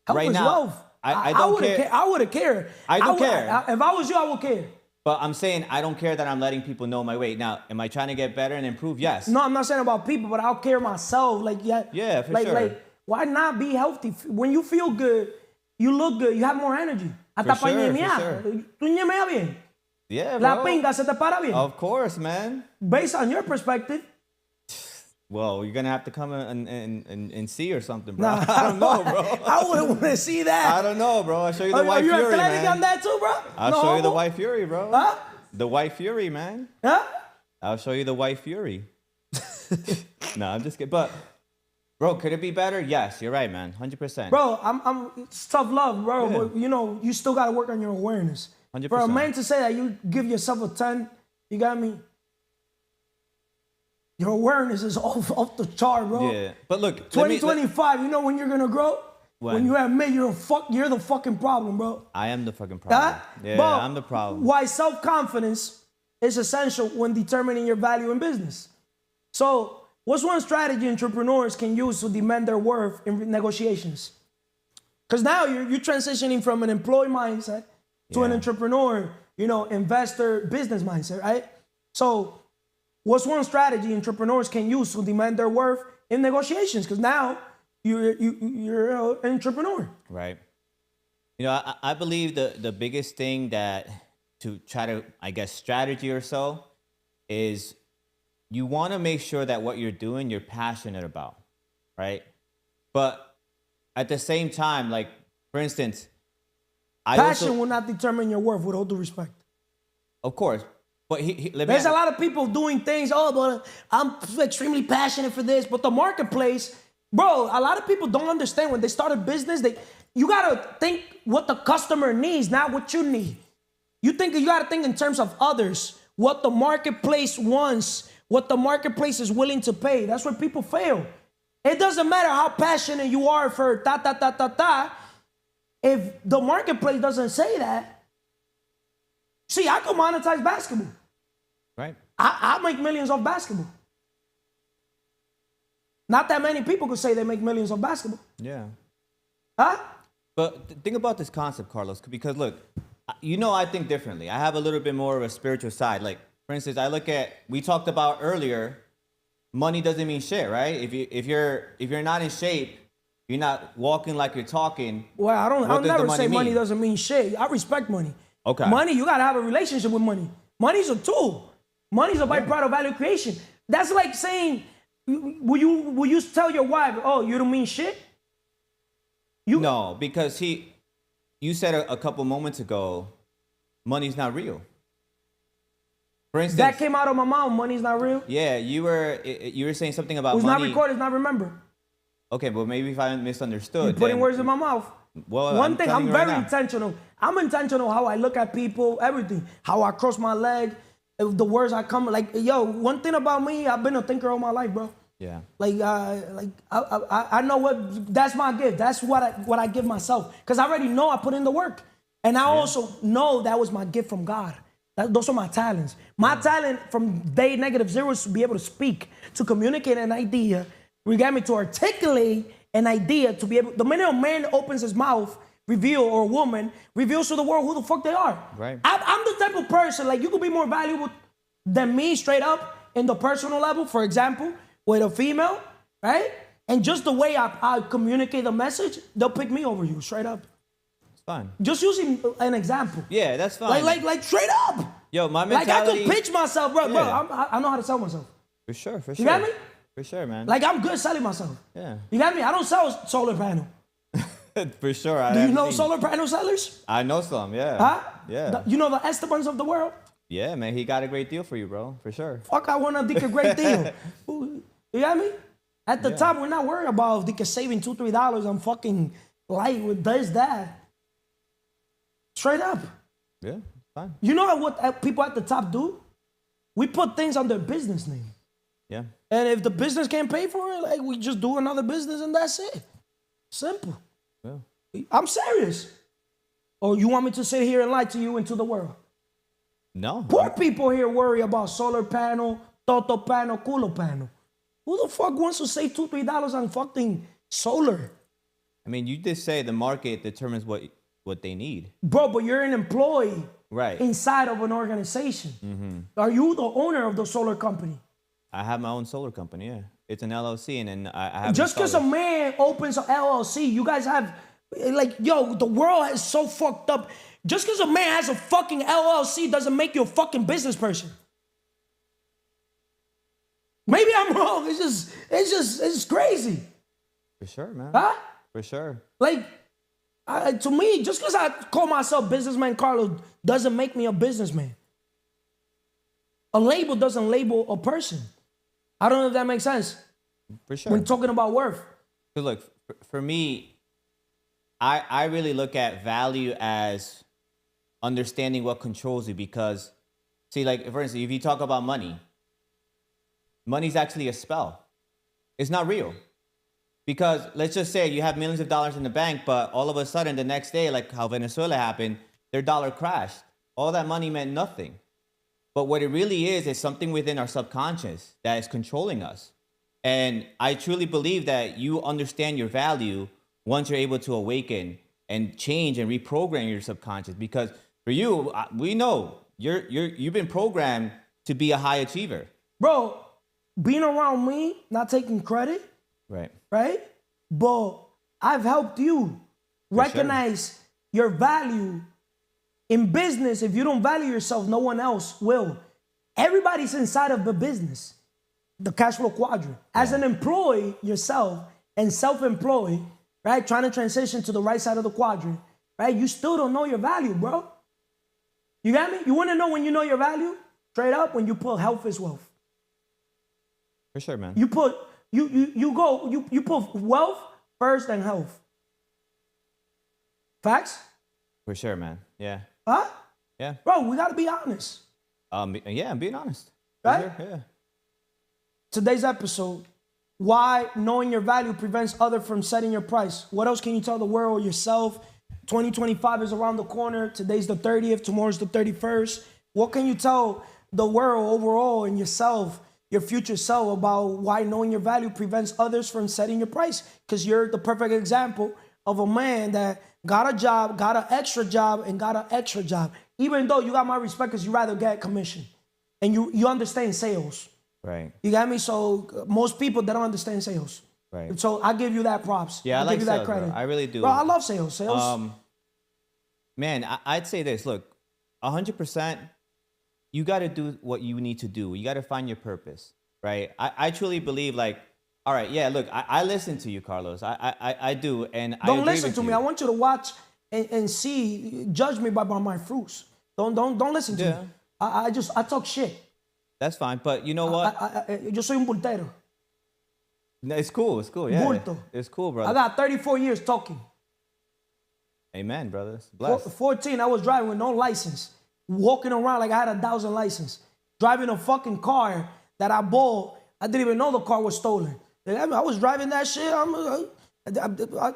Health right is now, wealth. I don't care. I would have cared. I don't care. If I was you, I would care. But I'm saying I don't care that I'm letting people know my weight. Now, am I trying to get better and improve? Yes. No, I'm not saying about people, but I'll care myself. Like, Yeah, for like, sure. Like, why not be healthy? When you feel good, you look good, you have more energy. Hasta For para sure, for ñemear. sure. Tú ñemeas bien. Yeah, La bro. pinga se te para bien. Of course, man. Based on your perspective. Well, you're gonna have to come and see or something, bro. Nah, I don't know, bro. I wouldn't want to see that. I don't know, bro. I'll show you the Are White you Fury, athletic man. on that too, bro? I'll No show you the homo? White Fury, bro. Huh? The White Fury, man. Huh? I'll show you the White Fury. No, I'm just kidding. But, bro, could it be better? Yes, you're right, man. 100%. Bro, it's tough love, bro. Yeah. But, you still got to work on your awareness. 100%. For a man to say that you give yourself a 10, you got me? Your awareness is off the chart, bro. Yeah, but look, let me- 2025, you know when you're gonna grow? When you admit you're the fucking problem, bro. I am the fucking problem. Huh? Yeah, But I'm the problem. Why self-confidence is essential when determining your value in business. So, what's one strategy entrepreneurs can use to demand their worth in negotiations? Because now you're transitioning from an employee mindset to an Yeah. entrepreneur, investor, business mindset, right? So, what's one strategy entrepreneurs can use to demand their worth in negotiations? Because now you're an entrepreneur. Right. I believe the biggest thing that to try to, I guess, strategy or so is you want to make sure that what you're doing, you're passionate about, right? But at the same time, like, for instance, Passion will not determine your worth, with all due respect. Of course. But there's a lot of people doing things, but I'm extremely passionate for this. But the marketplace, bro, a lot of people don't understand when they start a business, you gotta think what the customer needs, not what you need. You gotta think in terms of others, what the marketplace wants, what the marketplace is willing to pay. That's where people fail. It doesn't matter how passionate you are for if the marketplace doesn't say that. See, I could monetize basketball. Right. I make millions off basketball. Not that many people could say they make millions off basketball. Yeah. Huh? But think about this concept, Carlos, because look, I think differently. I have a little bit more of a spiritual side. Like, for instance, we talked about earlier, money doesn't mean shit, right? If you're not in shape, you're not walking like you're talking. Well, I'll never say money mean? doesn't mean shit. I respect money. Okay. Money, you gotta have a relationship with money. Money's a tool. Money's a byproduct of value creation. That's like saying, will you tell your wife, oh, you don't mean shit? No, because you said a couple moments ago, money's not real. For instance, That came out of my mouth. Money's not real. Yeah, you were saying something about Who's money. not recorded is not remembered. Okay, but maybe if I misunderstood. You're putting then- words in my mouth. Well, One thing, telling I'm you right very now. intentional. I'm intentional how I look at people, everything. How I cross my leg, the words I come. Like, one thing about me, I've been a thinker all my life, bro. Yeah. I know that's my gift. That's what I give myself. Because I already know I put in the work. And I also know that was my gift from God. Those are my talents. My talent from day -0 is to be able to speak, to communicate an idea. We got me to articulate an idea, to be able, the minute a man opens his mouth, or a woman, reveals to the world who the fuck they are. Right. I'm the type of person, like, you could be more valuable than me straight up in the personal level, for example, with a female, right? And just the way I communicate the message, they'll pick me over you, straight up. It's fine. Just using an example. Yeah, that's fine. Like straight up. Yo, my Like, mentality. I could pitch myself, bro. Yeah. I know how to sell myself. For sure. You got me? For sure, man. Like, I'm good selling myself. Yeah. You got me? I don't sell solar panel. For sure. Do you know solar panel sellers? I know some, yeah. Huh? Yeah. You know the Estebans of the world? Yeah, man, he got a great deal for you, bro, for sure. Fuck, I want to dick a great deal. You got me? At the top, we're not worried about dick saving $2, $3 on fucking light with this, that. Straight up. Yeah, fine. You know what people at the top do? We put things on their business name. Yeah. And if the business can't pay for it, like we just do another business and that's it. Simple. Yeah. I'm serious. Or you want me to sit here and lie to you and to the world? No. Poor people here worry about solar panel, toto panel, culo panel. Who the fuck wants to save $2, $3 on fucking solar? I mean, you just say the market determines what they need. Bro, but you're an employee Right. inside of an organization. Are you the owner of the solar company? I have my own solar company, yeah. It's an LLC, and then I have Just because a installers. man opens an LLC, you guys have, like, yo, the world is so fucked up. Just because a man has a fucking LLC doesn't make you a fucking business person. Maybe I'm wrong. It's just crazy. For sure, man. Huh? For sure. Like, to me, just because I call myself businessman Carlos doesn't make me a businessman. A label doesn't label a person. I don't know if that makes sense. For sure. When talking about worth. So look, for me, I really look at value as understanding what controls you, because, see, like, for instance, if you talk about money, money's actually a spell. It's not real. Because let's just say you have millions of dollars in the bank, but all of a sudden the next day, like how Venezuela happened, their dollar crashed. All that money meant nothing. But what it really is something within our subconscious that is controlling us. And I truly believe that you understand your value once you're able to awaken and change and reprogram your subconscious. Because for you, we know you've been programmed to be a high achiever. Bro, being around me, not taking credit, Right. right? But I've helped you recognize your value. In business, if you don't value yourself, no one else will. Everybody's inside of the business, the cash flow quadrant. As an employee yourself and self-employed, right, trying to transition to the right side of the quadrant, right, you still don't know your value, bro. You got me? You want to know when you know your value? Straight up, when you put health as wealth. For sure, man. You put you put wealth first and health. Facts? For sure, man. Yeah. Huh? Yeah. Bro, we gotta be honest. Yeah, I'm being honest. For Right? sure, yeah. Today's episode, why knowing your value prevents others from setting your price. What else can you tell the world or yourself? 2025 is around the corner. Today's the 30th, tomorrow's the 31st. What can you tell the world overall and yourself, your future self, about why knowing your value prevents others from setting your price? Because you're the perfect example of a man that got a job, got an extra job, and got an extra job. Even though you got my respect because you rather get commission. And you understand sales. Right. You got me? So most people, they don't understand sales. Right. So I give you that props. Yeah, I give like you sales, that credit. bro. I really do. Bro, I love sales. Sales. Man, I'd say this. Look, 100%, you got to do what you need to do. You got to find your purpose, right? I truly believe, like, all right, yeah, look, I listen to you, Carlos. I do, and I Don't agree listen with to me. you. I want you to watch and see, judge me by my fruits. Don't listen to Yeah. me. I talk shit. That's fine, but you know what? Yo soy un bultero. No, it's cool, yeah. Bulto. It's cool, I brother. got 34 years talking. Amen, brother. Bless. 14, I was driving with no license. Walking around like I had 1,000 license. Driving a fucking car that I bought. I didn't even know the car was stolen. I was driving that shit.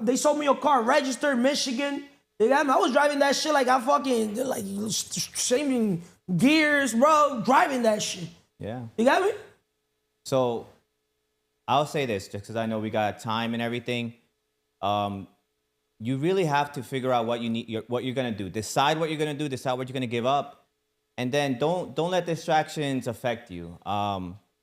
They sold me a car registered Michigan. I was driving that shit like I fucking, like, shaving gears, bro. Driving that shit. Yeah. You got me? So I'll say this just because I know we got time and everything. You really have to figure out what you need, what you're gonna do. Decide what you're gonna do. Decide what you're gonna give up, and then don't let distractions affect you.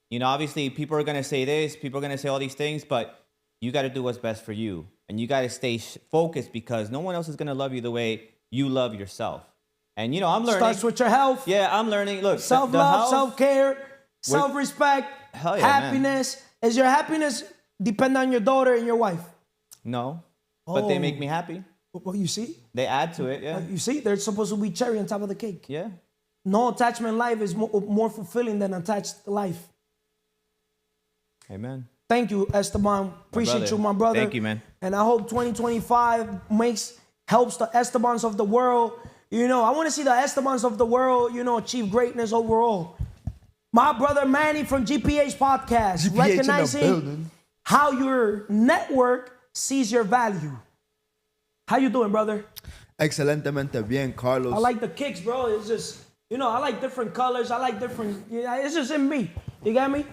You know, obviously people are gonna say this, people are gonna say all these things, but you got to do what's best for you, and you got to stay focused because no one else is gonna love you the way you love yourself. And you know, I'm learning. Starts with your health. Yeah, I'm learning. Look, Self-love, self-care, self-respect, Hell yeah, man. happiness. Is your happiness depend on your daughter and your wife? No. but they make me happy. Well, you see? They add to it, yeah. You see? They're supposed to be cherry on top of the cake. Yeah. No attachment life is more fulfilling than attached life. Amen. Thank you, Esteban. Appreciate you, my brother. Thank you, man. And I hope 2025 helps the Estebans of the world. You know, I want to see the Estebans of the world, you know, achieve greatness overall. My brother Manny from GPH Podcast, recognizing how your network sees your value. How you doing, brother? Excelentemente bien, Carlos. I like the kicks, bro. It's just, you know, I like different colors. I like different, it's just in me. You got me?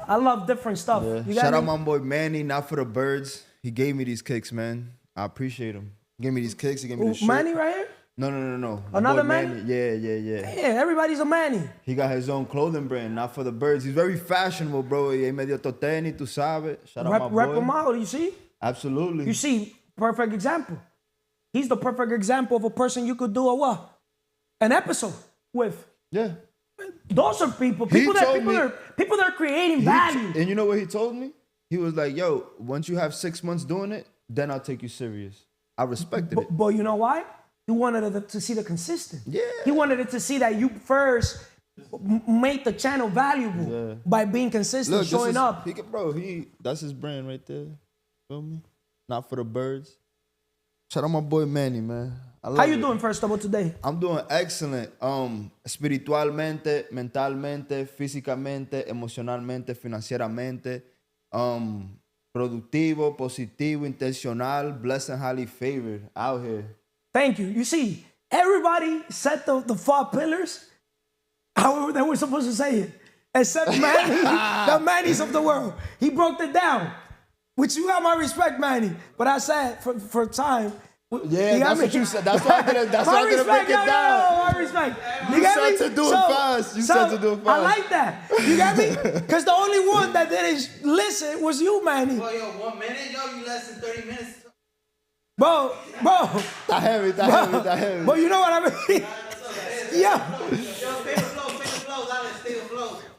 I love different stuff. Yeah. You got Shout me? out my boy Manny, not for the birds. He gave me these kicks, man. I appreciate him. He gave me these kicks. He gave me the shirt. Manny right here? No. My Another boy Manny? Yeah. Yeah, everybody's a Manny. He got his own clothing brand, not for the birds. He's very fashionable, bro. Y medio toteni, tú sabes. Shout out my boy. Rep him out, you see? Absolutely. You see, perfect example. He's the perfect example of a person you could do a what? An episode with. Yeah. Those are people that are creating value. And you know what he told me? He was like, yo, once you have 6 months doing it, then I'll take you serious. I respected it. But you know why? He wanted it to see the consistent. Yeah. He wanted it to see that you first make the channel valuable by being consistent, showing up. That's his brand right there. Feel me? Not for the birds. Shout out my boy Manny, man. How you doing, first of all, today? I'm doing excellent. Espiritualmente, mentalmente, físicamente, emocionalmente, financieramente. Productivo, positivo, intencional, blessed and highly favored out here. Thank you. You see, everybody said the 5 pillars how they were supposed to say it, except Manny, the Mannys of the world. He broke it down, which you got my respect, Manny. But I said for time. Yeah, that's what you said. That's why I didn't break it down. My respect. You said to do it fast. You said to do it fast. I like that. You got me? Because the only one that didn't listen was you, Manny. Well, 1 minute, yo, you less than 30 minutes. Bro. That heavy. But you know what I mean? Yeah.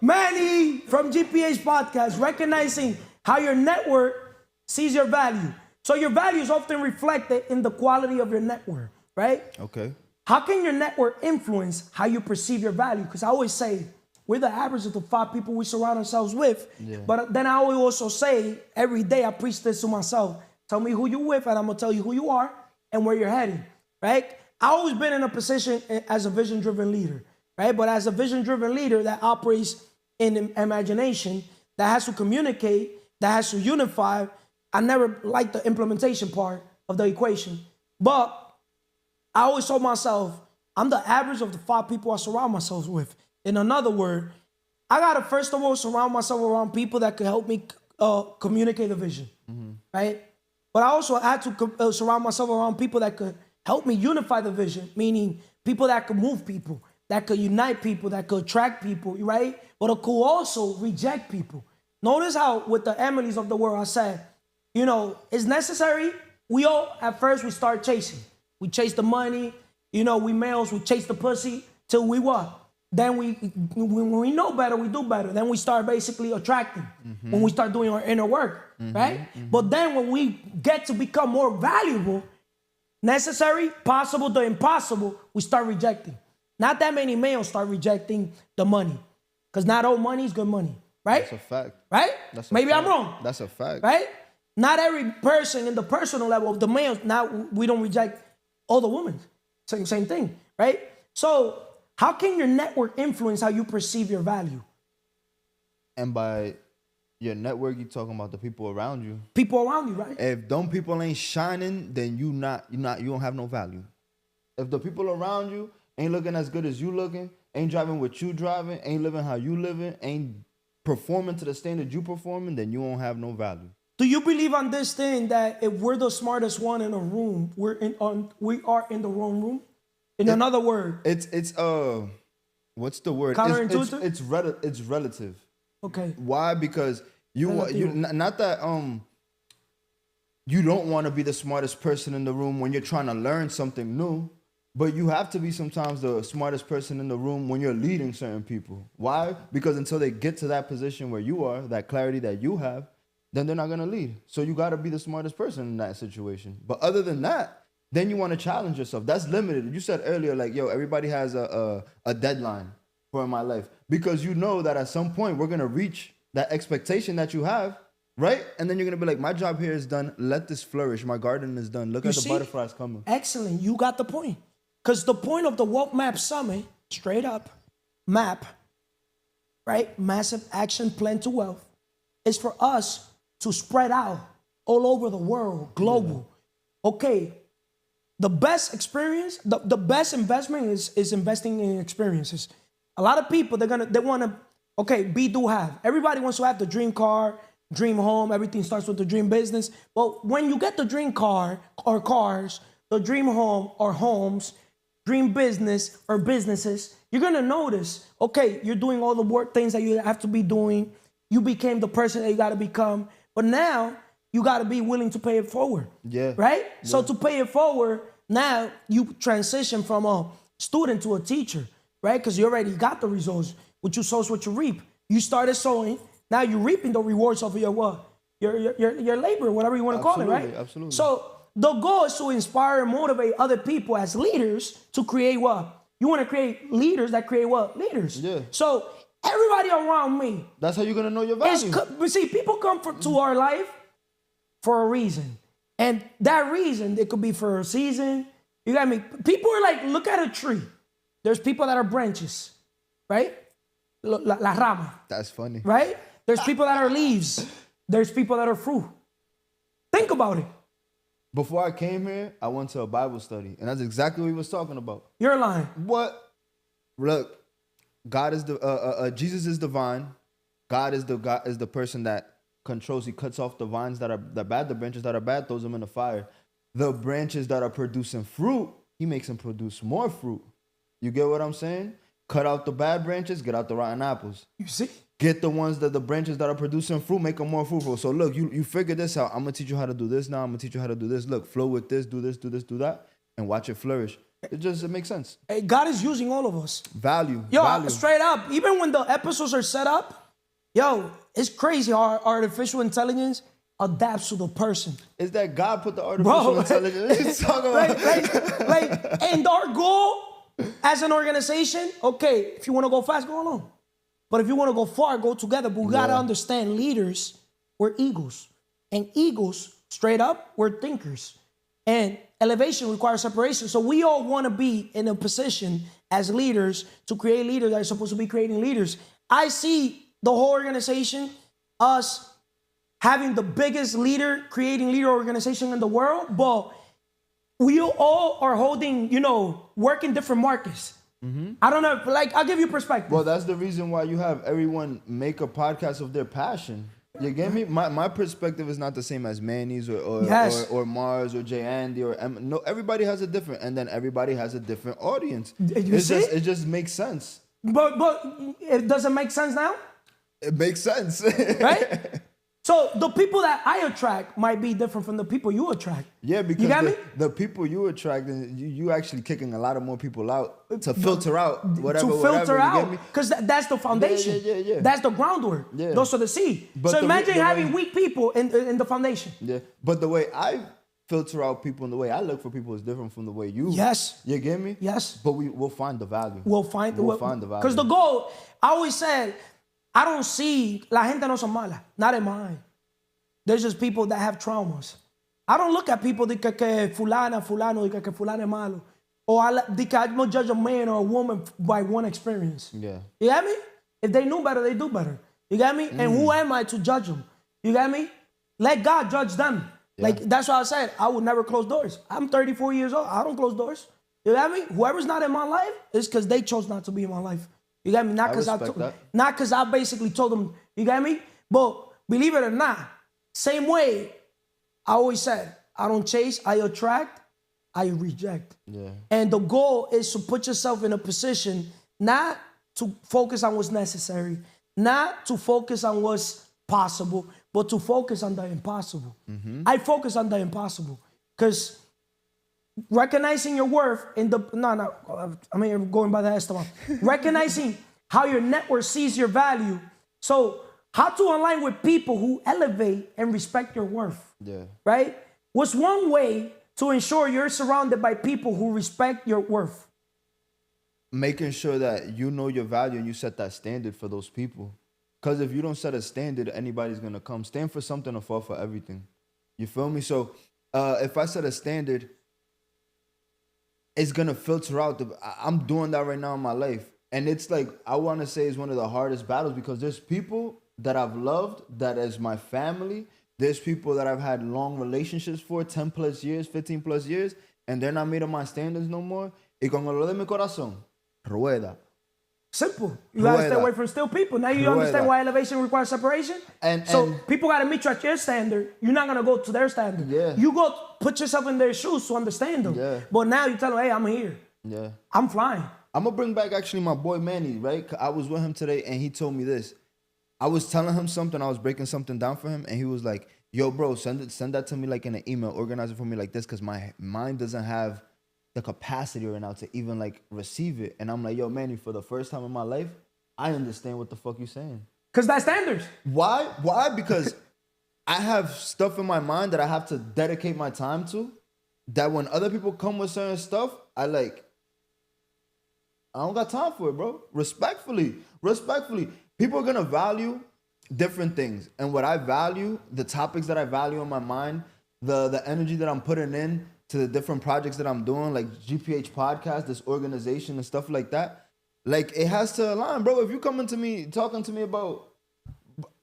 Manny from GPH Podcast, recognizing how your network sees your value. So your value is often reflected in the quality of your network, right? Okay. How can your network influence how you perceive your value? Because I always say we're the average of the 5 people we surround ourselves with. Yeah. But then I always also say every day I preach this to myself. Tell me who you're with and I'm going to tell you who you are and where you're heading, right? I've always been in a position as a vision-driven leader, right? But as a vision-driven leader that operates in imagination, that has to communicate, that has to unify, I never liked the implementation part of the equation. But I always told myself, I'm the average of the 5 people I surround myself with. In another word, I got to first of all surround myself around people that could help me communicate the vision, right? But I also had to surround myself around people that could help me unify the vision, meaning people that could move people, that could unite people, that could attract people, right? But it could also reject people. Notice how with the Emilys of the world, I said, you know, it's necessary. We all, at first, we start chasing. We chase the money. You know, we males, we chase the pussy till we what? Then when we know better, we do better. Then we start basically attracting when we start doing our inner work, right? But then when we get to become more valuable, necessary, possible, the impossible, we start rejecting. Not that many males start rejecting the money because not all money is good money, right? That's a fact. Right? Maybe I'm wrong. That's a fact. Right? Not every person in the personal level of the males, now we don't reject all the women. Same thing, right? So how can your network influence how you perceive your value? And by your network, you're talking about the people around you. People around you, right? If them people ain't shining, then you don't have no value. If the people around you ain't looking as good as you looking, ain't driving what you driving, ain't living how you living, ain't performing to the standard you performing, then you won't have no value. Do you believe on this thing that if we're the smartest one in a room, we are in the wrong room? In another word, it's what's the word? Counterintuitive? It's relative. Okay. Why? Because you not that you don't want to be the smartest person in the room when you're trying to learn something new, but you have to be sometimes the smartest person in the room when you're leading certain people. Why? Because until they get to that position where you are, that clarity that you have, then they're not gonna lead. So you gotta be the smartest person in that situation. But other than that, then you want to challenge yourself. That's limited. You said earlier, like, yo, everybody has a deadline for my life, because you know that at some point we're gonna reach that expectation that you have, right? And then you're gonna be like, my job here is done. Let this flourish. My garden is done. Look at the butterflies coming. Excellent. You got the point. Because the point of the Wealth Map Summit, straight up, map, right? Massive action plan to wealth, is for us to spread out all over the world, global. Okay, the best experience, the best investment is investing in experiences. A lot of people, they want to, okay, do have. Everybody wants to have the dream car, dream home. Everything starts with the dream business. But when you get the dream car or cars, the dream home or homes, dream business or businesses, you're going to notice, okay, you're doing all the work things that you have to be doing. You became the person that you got to become. But now you got to be willing to pay it forward. Yeah. Right? Yeah. So to pay it forward, now you transition from a student to a teacher, right? Because you already got the results. What you sow is what you reap. You started sowing. Now you're reaping the rewards of your what? Your labor, whatever you want to call it, right? Absolutely. So the goal is to inspire and motivate other people as leaders to create what? You want to create leaders that create what? Leaders. Yeah. So everybody around me. That's how you're going to know your value. See, people come to our life for a reason. And that reason, it could be for a season. You got me? People are like, look at a tree. There's people that are branches, right? La rama. That's funny. Right? There's people that are leaves. There's people that are fruit. Think about it. Before I came here, I went to a Bible study, and that's exactly what he was talking about. You're lying. What? Look, God is Jesus is divine. God is the person that controls. He cuts off the vines that are bad, the branches that are bad, throws them in the fire. The branches that are producing fruit, he makes them produce more fruit. You get what I'm saying? Cut out the bad branches, get out the rotten apples. You see? Get the ones the branches that are producing fruit, make them more fruitful. So look, you figure this out. I'm gonna teach you how to do this now. I'm gonna teach you how to do this. Look, flow with this, do that, and watch it flourish. It makes sense. Hey, God is using all of us. Value. Straight up. Even when the episodes are set up, it's crazy how artificial intelligence adapts to the person. Is that God put the artificial intelligence? And our goal as an organization, okay, if you want to go fast, go alone. But if you want to go far, go together. But we got to understand leaders, we're eagles. And eagles, straight up, we're thinkers. And elevation requires separation. So we all want to be in a position as leaders to create leaders that are supposed to be creating leaders. I see the whole organization, us having the biggest creating leader organization in the world, but we all are holding, work in different markets. Mm-hmm. I don't know, I'll give you perspective. Well, that's the reason why you have everyone make a podcast of their passion. You get me? My perspective is not the same as Manny's or Mars or Jeandy or Emma. No, everybody has a different, and then everybody has a different audience. It just makes sense. But it doesn't make sense now? It makes sense. Right? So the people that I attract might be different from the people you attract. Yeah, because the people you attract, you actually kicking a lot of more people out to filter out whatever. To filter out, because that's the foundation. Yeah. That's the groundwork. Yeah. Those are the seed. So imagine having weak people in the foundation. Yeah, but the way I filter out people and the way I look for people is different from the way you. Yes. You get me? Yes. But we'll find the value. We'll find the value. Because the goal, I always said, I don't see, la gente no son mala, not in my eye. There's just people that have traumas. I don't look at people que fulano, que fulano es malo. Or I don't judge a man or a woman by one experience. Yeah. You get me? If they knew better, they do better. You get me? And who am I to judge them? You get me? Let God judge them. Yeah. That's why I said I would never close doors. I'm 34 years old. I don't close doors. You get me? Whoever's not in my life is because they chose not to be in my life. You got me? Not because I basically told them, you got me? But believe it or not, same way, I always said, I don't chase, I attract, I reject. Yeah. And the goal is to put yourself in a position not to focus on what's necessary, not to focus on what's possible, but to focus on the impossible. Mm-hmm. I focus on the impossible because recognizing your worth going by the Esteban. Recognizing how your network sees your value. So how to align with people who elevate and respect your worth. Yeah. Right? What's one way to ensure you're surrounded by people who respect your worth? Making sure that you know your value and you set that standard for those people. Because if you don't set a standard, anybody's going to come. Stand for something or fall for everything. You feel me? So if I set a standard, it's going to filter out. I'm doing that right now in my life. And it's like, I want to say it's one of the hardest battles because there's people that I've loved that is my family. There's people that I've had long relationships for, 10 plus years, 15 plus years, and they're not meeting my standards no more. Y con el olor de mi corazón, rueda. Simple. You gotta stay Rueda. away from still people. Now you Rueda. understand why elevation requires separation? So people gotta meet you at your standard. You're not gonna go to their standard. Yeah. You go put yourself in their shoes to understand them. Yeah. But now you tell them, hey, I'm here. Yeah. I'm flying. I'm going to bring back actually my boy Manny, right? I was with him today and he told me this. I was telling him something. I was breaking something down for him. And he was like, yo, bro, send that to me like in an email. Organize it for me like this because my mind doesn't have the capacity right now to even like receive it. And I'm like, yo, Manny, for the first time in my life, I understand what the fuck you saying. Because that's standards. Why? Because I have stuff in my mind that I have to dedicate my time to. That when other people come with certain stuff, I don't got time for it, bro. Respectfully. People are going to value different things. And what I value, the topics that I value in my mind, the energy that I'm putting in to the different projects that I'm doing, like GPH Podcast, this organization and stuff like that, like it has to align, bro. If you coming to me, talking to me about,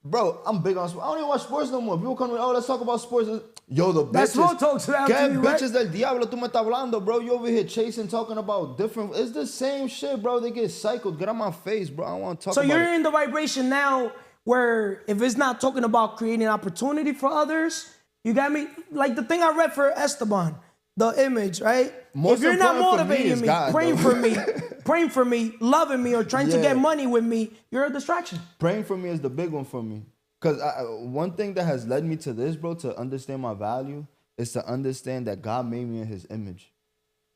bro, I'm big on sports. I don't even watch sports no more. People come to me, oh, let's talk about sports. Yo, the bitches. That's what talks to that. ¿Qué bitches del diablo tú me estás hablando, bro? You over here chasing, talking about different. It's the same shit, bro. They get cycled. Get on my face, bro. I don't want to talk So about you're it. in the vibration now where if it's not talking about creating opportunity for others, you got me? Like the thing I read for Esteban, the image, right? Most if you're not important for me motivating is me, God, praying though. for me, praying for me, loving me, or trying to Yeah. get money with me, you're a distraction. Praying for me is the big one for me. Because one thing that has led me to this, bro, to understand my value, is to understand that God made me in his image.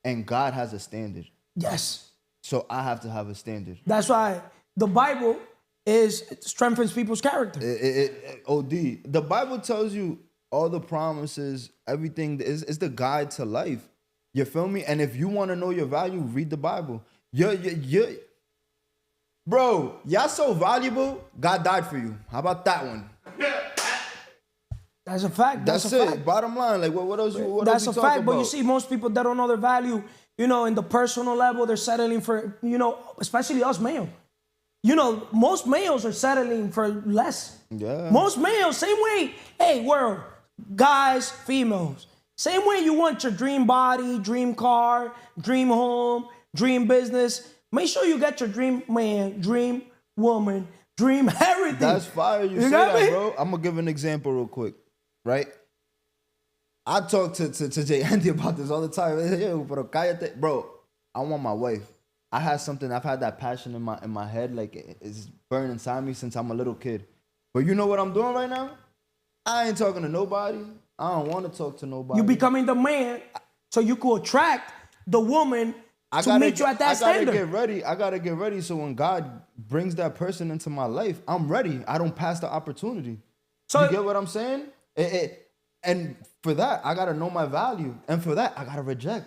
And God has a standard. Yes. So I have to have a standard. That's why the Bible strengthens people's character. OD. The Bible tells you all the promises, everything is the guide to life. You feel me? And if you want to know your value, read the Bible. Bro, y'all so valuable, God died for you. How about that one? That's a fact. That's a it. fact. Bottom line, like what else you That's a talking fact. about? But you see, most people that don't know their value, in the personal level, they're settling for, especially us male. Most males are settling for less. Yeah. Most males, same way. Hey, world, guys, females, same way you want your dream body, dream car, dream home, dream business. Make sure you get your dream man, dream woman, dream everything. That's fire. You say got that, me? bro. I'm gonna give an example real quick, right? I talk to Jeandy about this all the time. Yo, pero cállate. Bro, I want my wife. I've had that passion in my head, like it's burned inside me since I'm a little kid. But you know what I'm doing right now? I ain't talking to nobody. I don't want to talk to nobody. You becoming the man so you could attract the woman to meet you at that standard. I gotta get ready so when God brings that person into my life, I'm ready. I don't pass the opportunity. So you get what I'm saying? And for that, I gotta know my value. And for that, I gotta reject.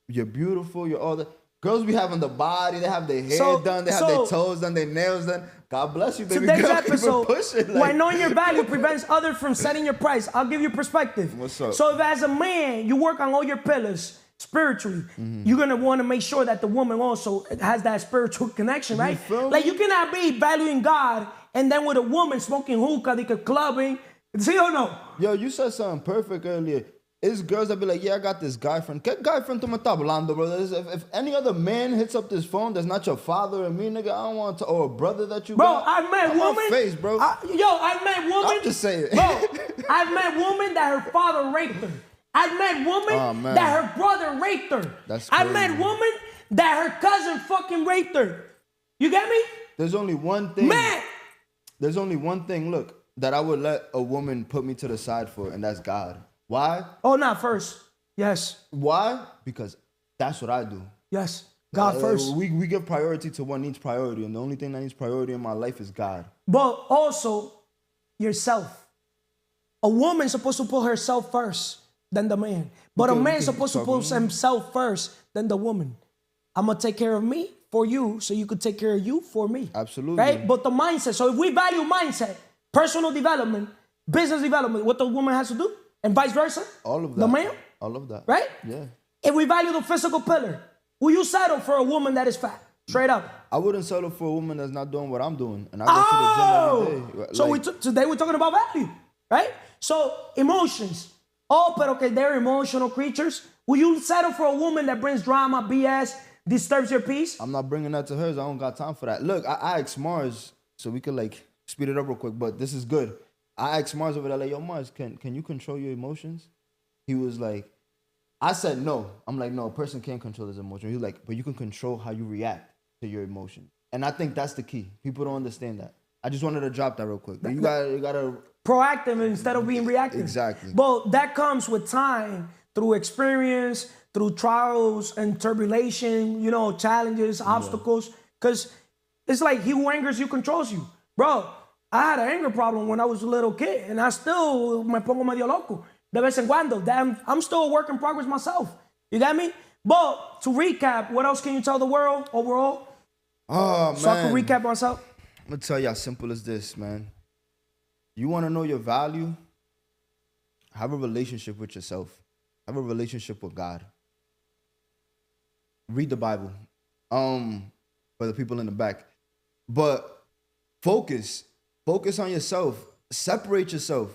You're beautiful. You're all the girls be having the body. They have their hair done. They have their toes done. Their nails done. God bless you, baby Today's girl. Keep it episode, pushing, why knowing your value prevents others from setting your price. I'll give you perspective. What's up? So if as a man, you work on all your pillars spiritually, you're going to want to make sure that the woman also has that spiritual connection, right? feel Like me? you cannot be valuing God and then with a woman smoking hookah, clubbing. See or no? Yo, you said something perfect earlier. It's girls that be like, yeah, I got this guy friend. ¿Qué guy friend tú me estás hablando, brother? If any other man hits up this phone that's not your father or me, nigga, I don't want to, or a brother that you Bro, got. I've met on my women. face, bro. I've met women. I'm just saying. Bro, I've met women that her father raped her. I've met women Oh, man. that her brother raped her. That's I've met crazy. women that her cousin fucking raped her. You get me? There's only one thing. Man! There's only one thing, look, that I would let a woman put me to the side for, and that's God. Why? Oh, not first. Yes. Why? Because that's what I do. Yes. God first. We give priority to what needs priority, and the only thing that needs priority in my life is God. But also yourself. A woman's supposed to put herself first, then the man. But a man's supposed to put himself first, then the woman. I'm going to take care of me for you so you could take care of you for me. Absolutely. Right? But the mindset. So if we value mindset, personal development, business development, what the woman has to do, and vice versa. All of that. The man. All of that. Right? Yeah. If we value the physical pillar, will you settle for a woman that is fat? Straight up. I wouldn't settle for a woman that's not doing what I'm doing. And I go to the gym every day. So today we're talking about value, right? So emotions. Oh, but okay, they're emotional creatures. Will you settle for a woman that brings drama, BS, disturbs your peace? I'm not bringing that to hers. I don't got time for that. Look, I asked Mars, so we could like speed it up real quick, but this is good. I asked Mars over there, like, yo, Mars, can you control your emotions? He was like, I said no. I'm like, no, a person can't control his emotions. He was like, but you can control how you react to your emotions. And I think that's the key. People don't understand that. I just wanted to drop that real quick. You gotta proactive instead of being reactive. Exactly. But that comes with time, through experience, through trials and tribulation, challenges, obstacles. Because it's like he who angers you controls you. Bro, I had an anger problem when I was a little kid, and I still me pongo medio loco de vez en cuando. I'm still a work in progress myself. You got me? But to recap, what else can you tell the world overall? Oh, man. So I can recap myself? I'm going to tell you as simple as this, man. You want to know your value? Have a relationship with yourself. Have a relationship with God. Read the Bible. For the people in the back. But focus on yourself. Separate yourself.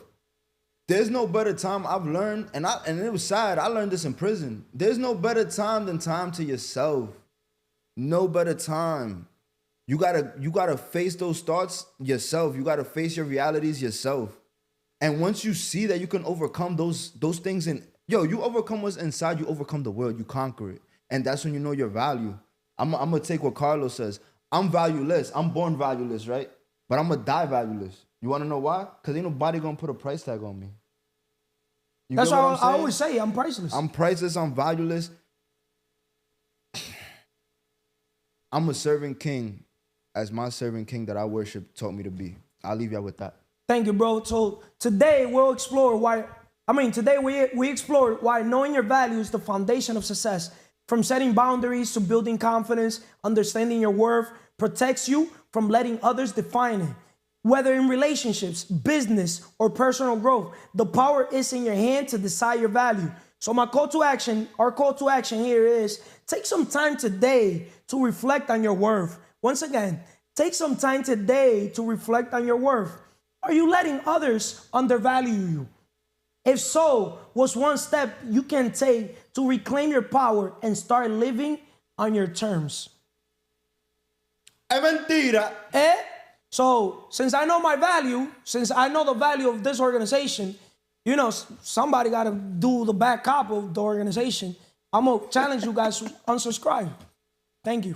There's no better time I've learned, and it was sad. I learned this in prison. There's no better time than time to yourself. No better time. You gotta face those thoughts yourself. You gotta face your realities yourself. And once you see that you can overcome those things, and you overcome what's inside, you overcome the world, you conquer it. And that's when you know your value. I'm gonna take what Carlos says. I'm valueless. I'm born valueless, right? But I'm gonna die valueless. You wanna know why? Because ain't nobody gonna put a price tag on me. That's why I always say I'm priceless. I'm priceless. I'm valueless. I'm a servant king, as my servant king that I worship taught me to be. I'll leave y'all with that. Thank you, bro. So today we'll explore we explored why knowing your value is the foundation of success. From setting boundaries to building confidence, understanding your worth protects you from letting others define it. Whether in relationships, business, or personal growth, the power is in your hand to decide your value. So our call to action here is take some time today to reflect on your worth. Once again, take some time today to reflect on your worth. Are you letting others undervalue you? If so, what's one step you can take to reclaim your power and start living on your terms? Mentira. So since I know my value, since I know the value of this organization, somebody got to do the back cop of the organization. I'm going to challenge you guys to unsubscribe. Thank you.